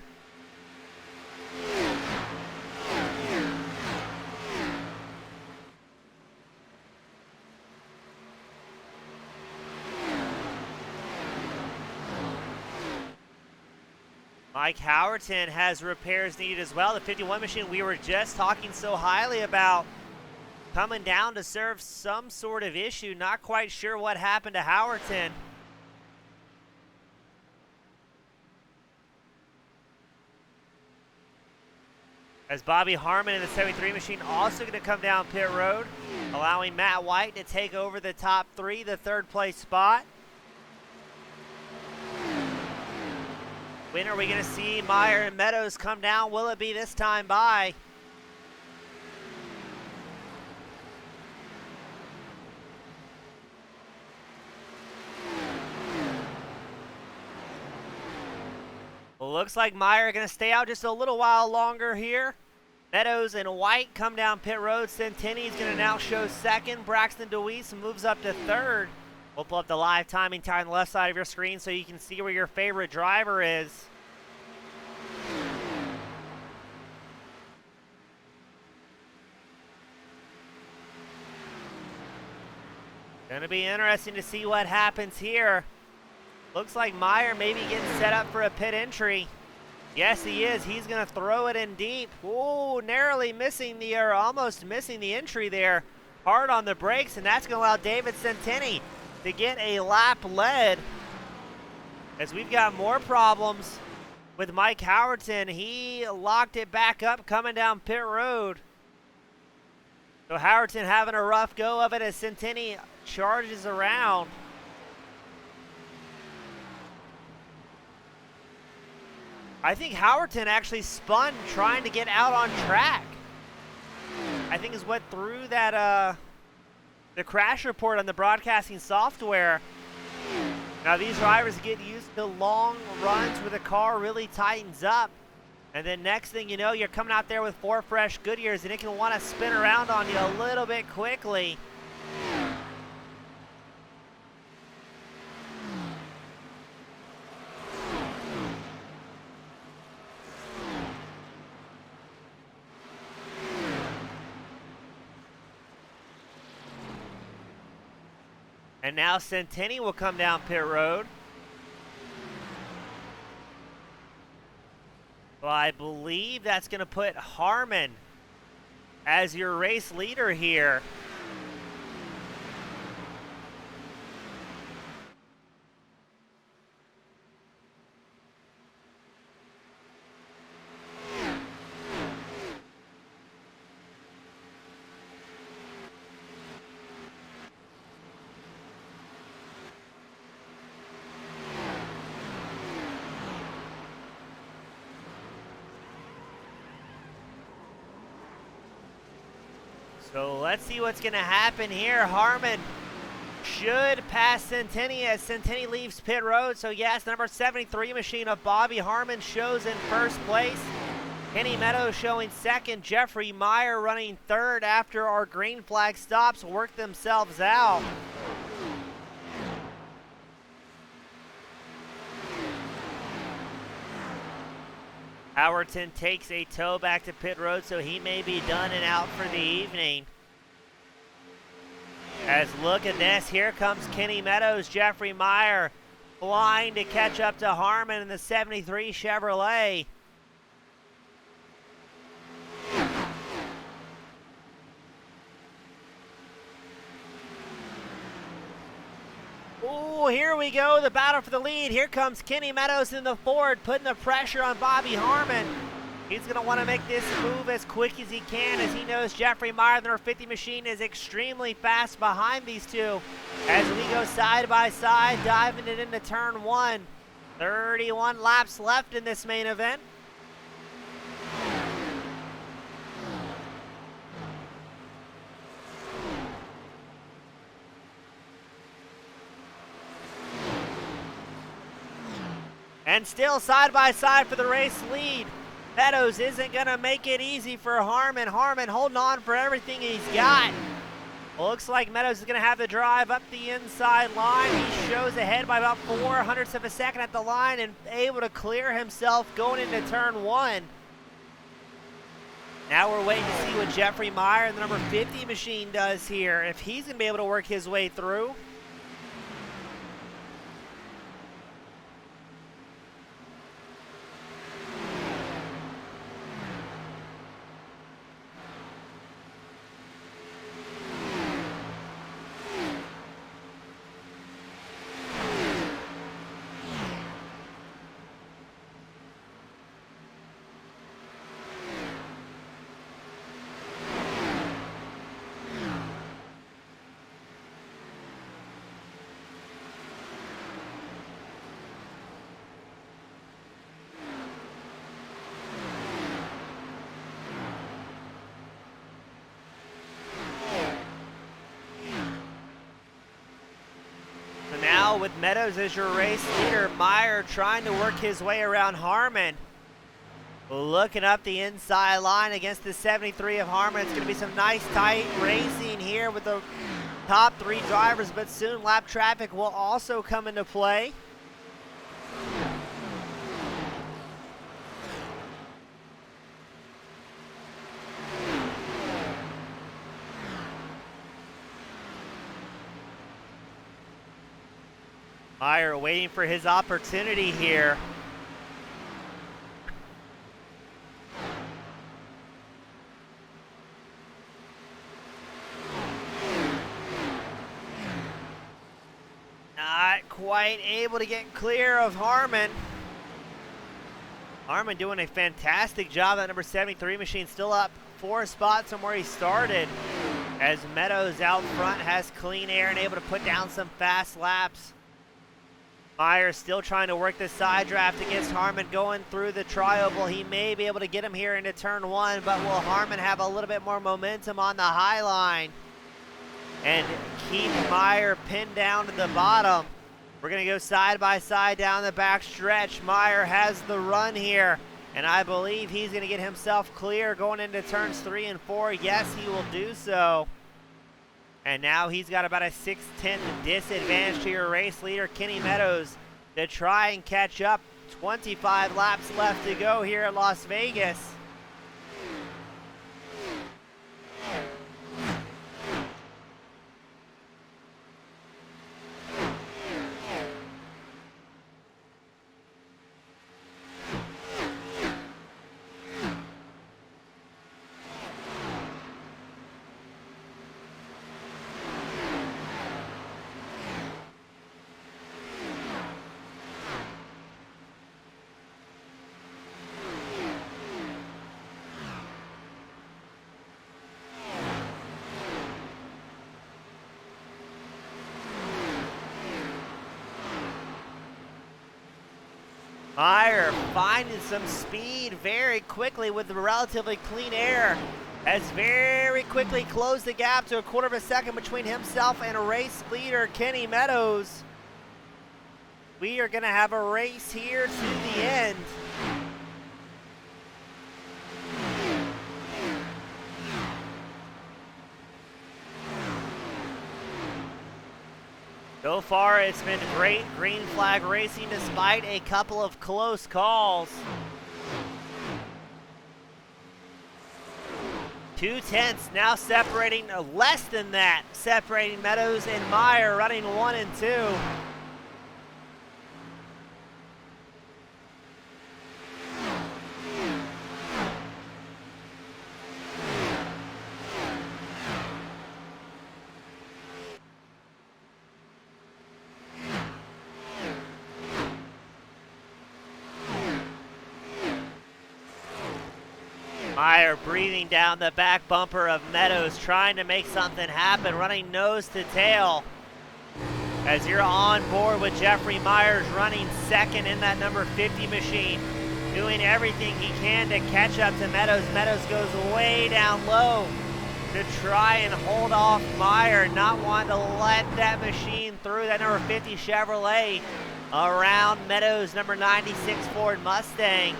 Mike Howerton has repairs needed as well. The 51 machine we were just talking so highly about coming down to serve some sort of issue. Not quite sure what happened to Howerton. As Bobby Harmon in the 73 machine also going to come down pit road, allowing Matt White to take over the top three, the third place spot. When are we going to see Meyer and Meadows come down? Will it be this time by? Well, looks like Meyer going to stay out just a little while longer here. Meadows and White come down pit road. Centini's going to now show second. Braxton DeWeese moves up to third. We'll pull up the live timing time on the left side of your screen so you can see where your favorite driver is. Going to be interesting to see what happens here. Looks like Meyer maybe getting set up for a pit entry. Yes, he is. He's going to throw it in deep. Ooh, narrowly missing the, or almost missing the entry there. Hard on the brakes, and that's going to allow David Centini to get a lap led. As we've got more problems with Mike Howerton. He locked it back up coming down pit road. So Howerton having a rough go of it as Centini charges around. I think Howerton actually spun trying to get out on track. I think is what threw that the crash report on the broadcasting software. Now these drivers get used to long runs where the car really tightens up. And then next thing you know, you're coming out there with 4 fresh Goodyears and it can want to spin around on you a little bit quickly. And now Centini will come down pit road. Well, I believe that's going to put Harmon as your race leader here. So let's see what's going to happen here. Harmon should pass Centini as Centini leaves pit road. So yes, number 73 machine of Bobby Harmon shows in first place. Kenny Meadows showing second. Jeffrey Meyer running third after our green flag stops work themselves out. Howerton takes a tow back to pit road, so he may be done and out for the evening. As look at this, here comes Kenny Meadows, Jeffrey Meyer flying to catch up to Harmon in the 73 Chevrolet. Ooh, here we go, the battle for the lead. Here comes Kenny Meadows in the Ford, putting the pressure on Bobby Harmon. He's going to want to make this move as quick as he can, as he knows Jeffrey Meyer, the number 50 machine, is extremely fast behind these two. As we go side by side, diving it into turn one. 31 laps left in this main event. And still side by side for the race lead. Meadows isn't going to make it easy for Harmon. Harmon holding on for everything he's got. Looks like Meadows is going to have the drive up the inside line. He shows ahead by about 0.04 of a second at the line and able to clear himself going into turn one. Now we're waiting to see what Jeffrey Meyer, the number 50 machine, does here. If he's going to be able to work his way through. now with Meadows as your race leader. Meyer trying to work his way around Harmon. Looking up the inside line against the 73 of Harmon. It's going to be some nice tight racing here with the top 3 drivers, but soon lap traffic will also come into play. Meyer waiting for his opportunity here. Not quite able to get clear of Harmon. Harmon doing a fantastic job. That number 73 machine still up 4 spots from where he started. As Meadows out front has clean air and able to put down some fast laps. Meyer still trying to work the side draft against Harmon going through the tri-oval. He may be able to get him here into turn 1, but will Harmon have a little bit more momentum on the high line and keep Meyer pinned down to the bottom? We're going to go side by side down the back stretch. Meyer has the run here, and I believe he's going to get himself clear going into turns 3 and 4. Yes, he will do so. And now he's got about a 6/10 disadvantage to your race leader, Kenny Meadows, to try and catch up. 25 laps left to go here at Las Vegas. Meyer finding some speed very quickly with relatively clean air. Has very quickly closed the gap to a 1/4 of a second between himself and race leader Kenny Meadows. We are going to have a race here to the end. So far, it's been great green flag racing despite a couple of close calls. 2/10 now separating, less than that, separating Meadows and Meyer, running 1 and 2. Meyer breathing down the back bumper of Meadows, trying to make something happen, running nose to tail. As you're on board with Jeffrey Myers running second in that number 50 machine, doing everything he can to catch up to Meadows. Meadows goes way down low to try and hold off Meyer, not wanting to let that machine through, that number 50 Chevrolet around Meadows' number 96 Ford Mustang.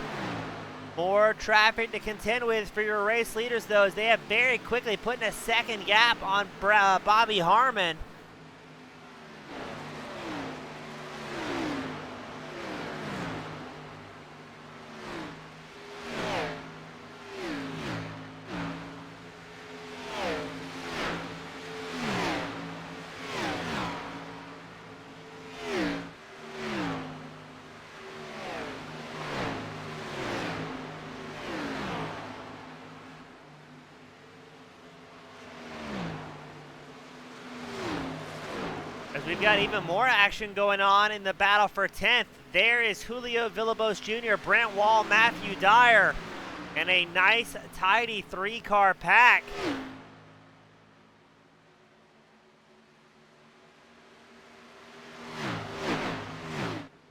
More traffic to contend with for your race leaders, though, as they have very quickly put in a second gap on Bobby Harmon. As we've got even more action going on in the battle for 10th. There is Julio Villalobos Jr., Brent Wall, Matthew Dyer, and a nice, tidy 3-car pack.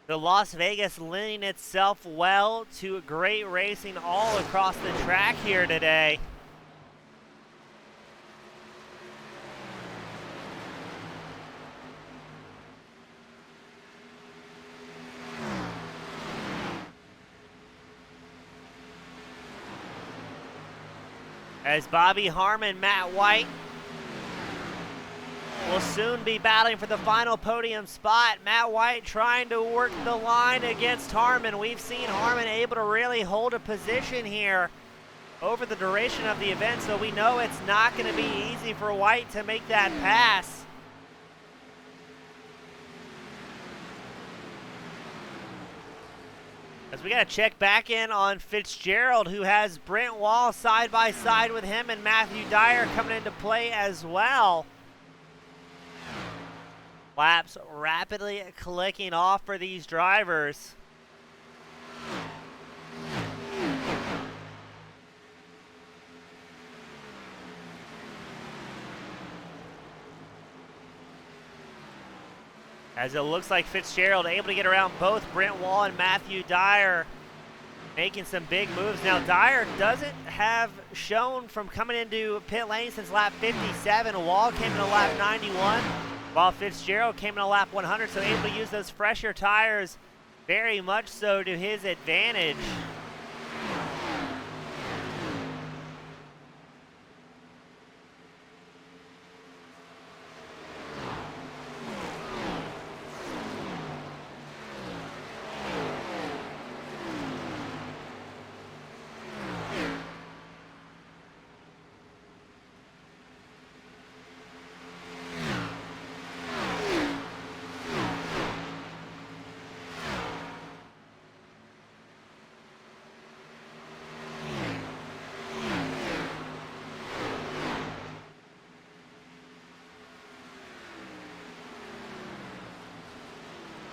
The Las Vegas lending itself well to great racing all across the track here today. as Bobby Harmon, Matt White will soon be battling for the final podium spot. Matt White trying to work the line against Harmon. We've seen Harmon able to really hold a position here over the duration of the event, so we know it's not going to be easy for White to make that pass. As we got to check back in on Fitzgerald, who has Brent Wall side by side with him, and Matthew Dyer coming into play as well. Laps rapidly clicking off for these drivers. As it looks like Fitzgerald able to get around both Brent Wall and Matthew Dyer, making some big moves. Now Dyer doesn't have shown from coming into pit lane since lap 57. Wall came in a lap 91, while Fitzgerald came in a lap 100, so able to use those fresher tires very much so to his advantage.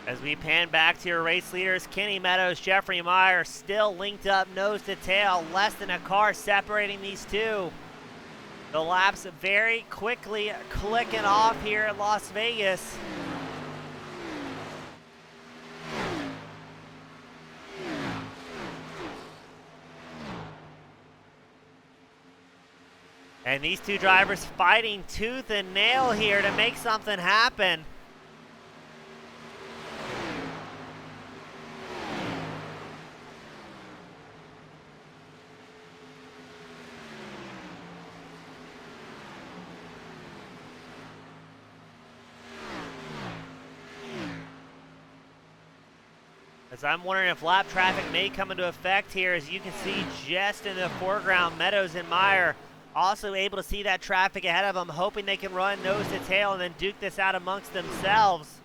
As we pan back to your race leaders, Kenny Meadows, Jeffrey Meyer still linked up nose to tail, less than a car separating these two. The laps very quickly clicking off here at Las Vegas. And these two drivers fighting tooth and nail here to make something happen. As I'm wondering if lap traffic may come into effect here, as you can see just in the foreground, Meadows and Meyer also able to see that traffic ahead of them, hoping they can run nose to tail and then duke this out amongst themselves.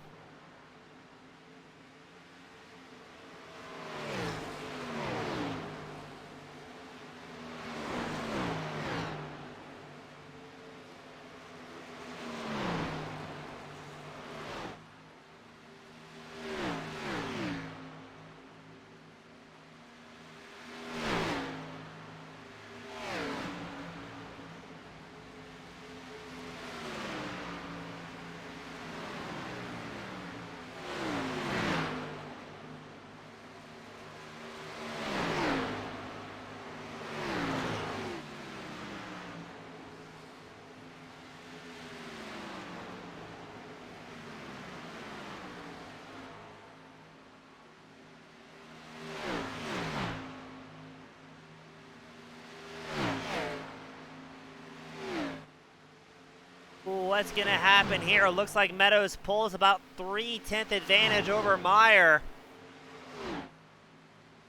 What's going to happen here? It looks like Meadows pulls about 3/10 advantage over Meyer.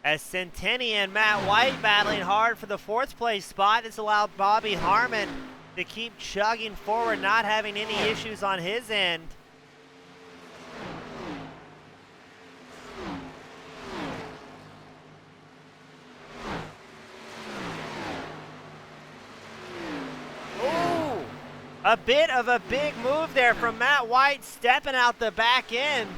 As Centeni and Matt White battling hard for the 4th place spot. This allowed Bobby Harmon to keep chugging forward, not having any issues on his end. A bit of a big move there from Matt White, stepping out the back end.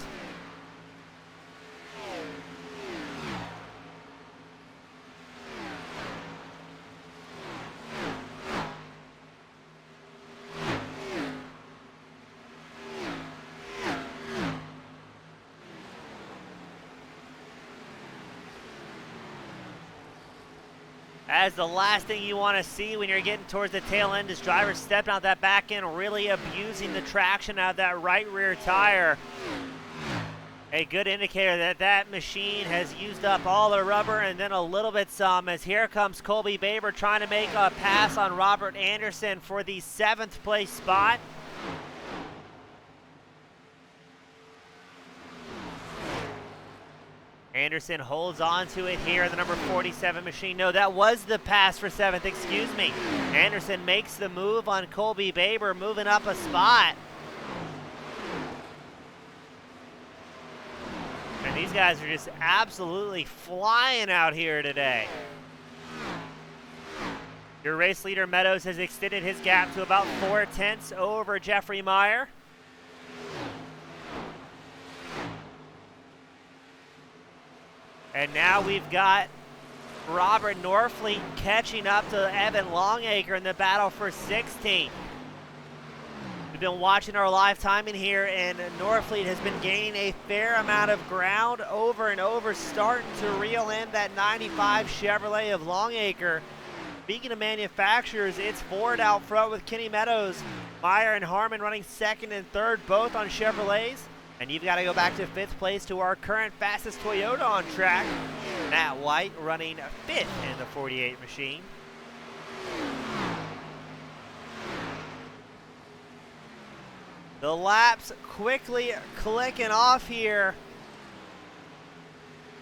As the last thing you want to see when you're getting towards the tail end is drivers stepping out that back end, really abusing the traction out of that right rear tire. A good indicator that that machine has used up all the rubber and then a little bit some, as here comes Colby Baber trying to make a pass on Robert Anderson for the 7th place spot. Anderson holds on to it here in the number 47 machine. No, that was the pass for 7th, excuse me. Anderson makes the move on Colby Baber, moving up a spot. And these guys are just absolutely flying out here today. Your race leader, Meadows, has extended his gap to about 4/10 over Jeffrey Meyer. And now we've got Robert Norfleet catching up to Evan Longacre in the battle for 16th. We've been watching our live timing here, and Norfleet has been gaining a fair amount of ground over and over, starting to reel in that 95 Chevrolet of Longacre. Speaking of manufacturers, it's Ford out front with Kenny Meadows. Meyer and Harmon running 2nd and 3rd, both on Chevrolets. And you've got to go back to 5th place to our current fastest Toyota on track, Matt White, running 5th in the 48 machine. The laps quickly clicking off here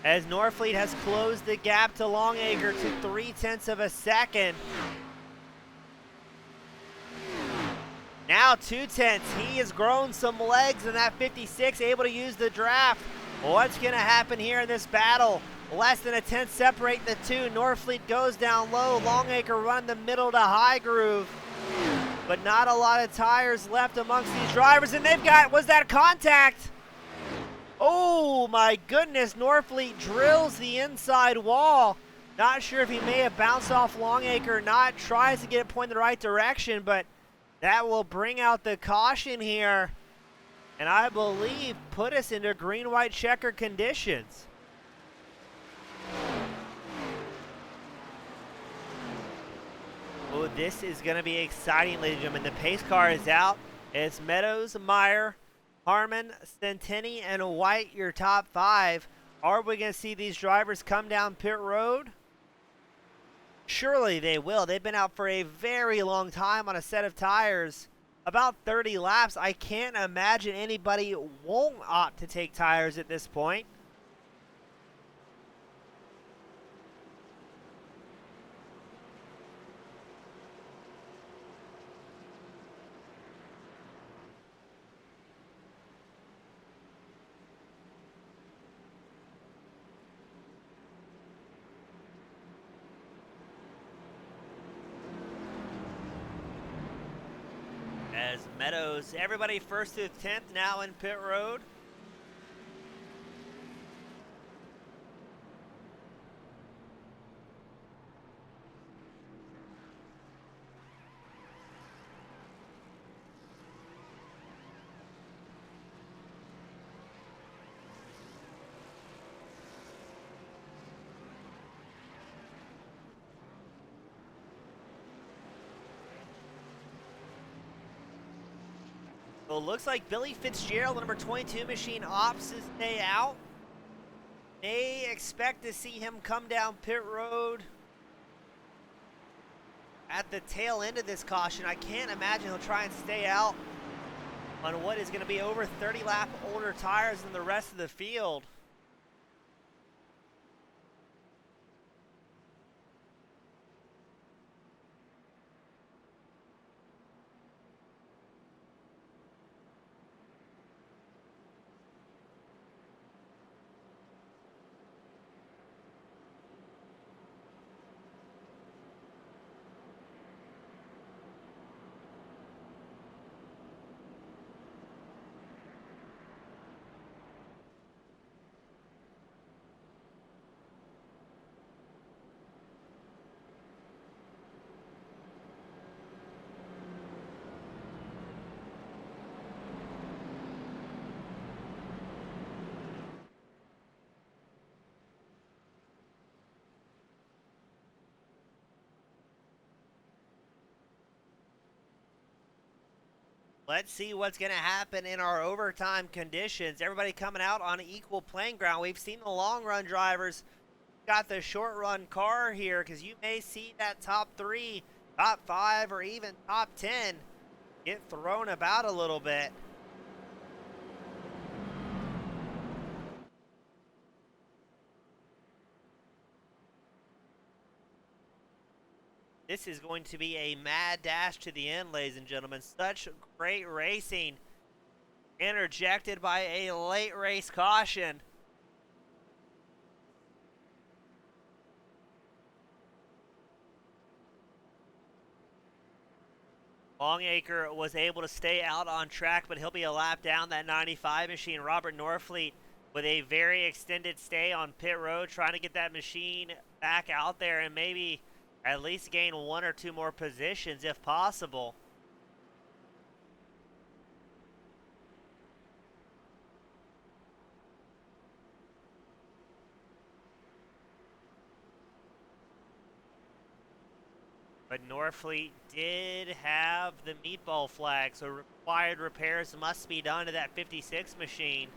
as Norfleet has closed the gap to Longacre to 0.3 of a second. Now 0.2. He has grown some legs in that 56, able to use the draft. What's going to happen here in this battle? Less than a 10th separate the two. Norfleet goes down low. Longacre run the middle to high groove. But not a lot of tires left amongst these drivers. And they've got, was that contact? Oh my goodness, Norfleet drills the inside wall. Not sure if he may have bounced off Longacre or not. Tries to get it pointed the right direction, but that will bring out the caution here. And I believe put us into green-white checker conditions. Oh, this is going to be exciting, ladies and gentlemen. The pace car is out. It's Meadows, Meyer, Harmon, Centeni, and White, your top 5. Are we going to see these drivers come down pit road? Surely they will. They've been out for a very long time on a set of tires. About 30 laps. I can't imagine anybody won't opt to take tires at this point. As Meadows, everybody 1st through 10th now in pit road. Well, it looks like Billy Fitzgerald, the number 22 machine, opts to stay out. May expect to see him come down pit road at the tail end of this caution. I can't imagine he'll try and stay out on what is going to be over 30 lap older tires than the rest of the field. Let's see what's going to happen in our overtime conditions. Everybody coming out on an equal playing ground. We've seen the long run drivers got the short run car here, because you may see that top 3, top 5, or even top 10 get thrown about a little bit. This is going to be a mad dash to the end, ladies and gentlemen. Such great racing, interjected by a late race caution. Longacre was able to stay out on track, but he'll be a lap down that 95 machine. Robert Norfleet with a very extended stay on pit road, trying to get that machine back out there and maybe at least gain 1 or 2 more positions if possible. But Norfleet did have the meatball flag, so required repairs must be done to that 56 machine.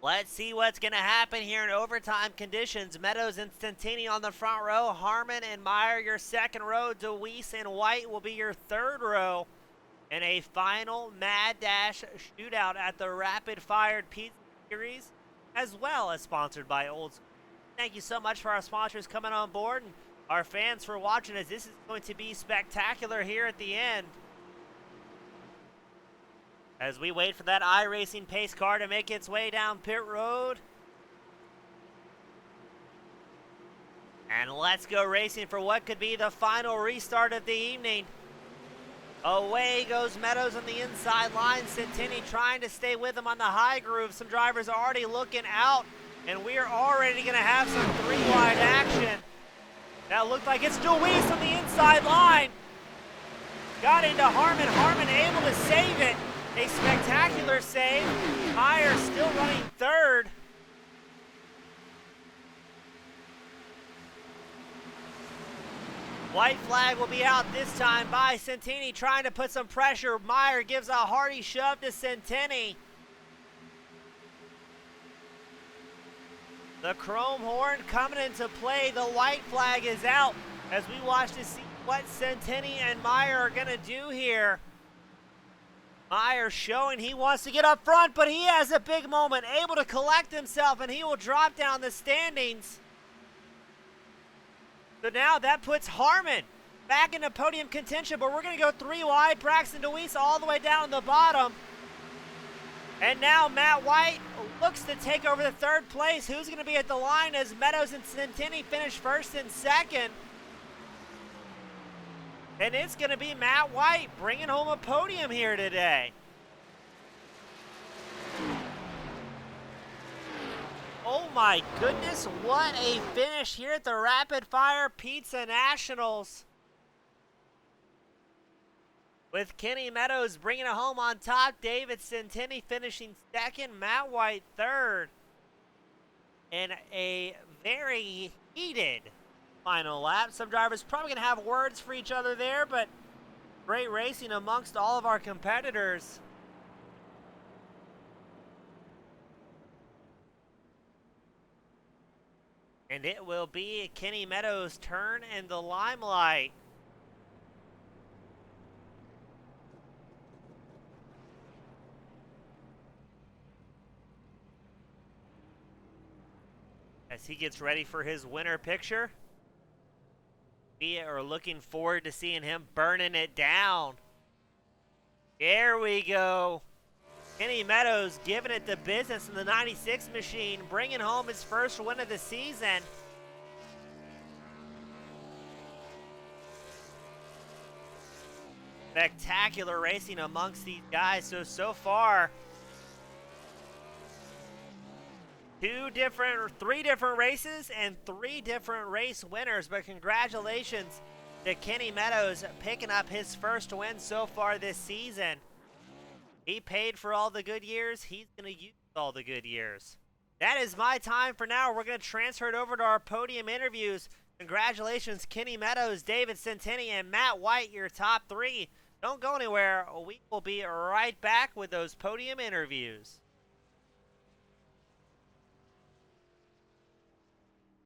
Let's see what's going to happen here in overtime conditions. Meadows and Stantini on the front row. Harmon and Meyer your second row. DeWeese and White will be your third row. In a final Mad Dash shootout at the Rapid Fired Pizza Series, as well as sponsored by Old School. Thank you so much for our sponsors coming on board and our fans for watching, as this is going to be spectacular here at the end. As we wait for that iRacing pace car to make its way down pit road. And let's go racing for what could be the final restart of the evening. Away goes Meadows on the inside line. Centini trying to stay with him on the high groove. Some drivers are already looking out, and we are already going to have some 3-wide action. That looked like it's DeWeese on the inside line. Got into Harmon. Harmon able to save it. A spectacular save. Meyer still running third. White flag will be out this time by Centini, trying to put some pressure. Meyer gives a hearty shove to Centini. The chrome horn coming into play. The white flag is out as we watch to see what Centini and Meyer are going to do here. Meyer showing he wants to get up front, but he has a big moment, able to collect himself, and he will drop down the standings. So now that puts Harmon back into podium contention, but we're going to go 3 wide. Braxton DeWeese all the way down to the bottom. And now Matt White looks to take over the third place. Who's going to be at the line as Meadows and Centini finish first and second? And it's going to be Matt White bringing home a podium here today. Oh my goodness, what a finish here at the Rapid Fire Pizza Nationals. With Kenny Meadows bringing it home on top, David Centini finishing second, Matt White third. In a very heated final lap. Some drivers probably going to have words for each other there, but great racing amongst all of our competitors. And it will be Kenny Meadows' turn in the limelight. As he gets ready for his winner picture. We are looking forward to seeing him burning it down. There we go. Kenny Meadows giving it the business in the 96 machine, bringing home his first win of the season. Spectacular racing amongst these guys. So far, three different races and 3 different race winners. But congratulations to Kenny Meadows picking up his first win so far this season. He paid for all the good years. He's going to use all the good years. That is my time for now. We're going to transfer it over to our podium interviews. Congratulations, Kenny Meadows, David Centini, and Matt White, your top 3. Don't go anywhere. We will be right back with those podium interviews.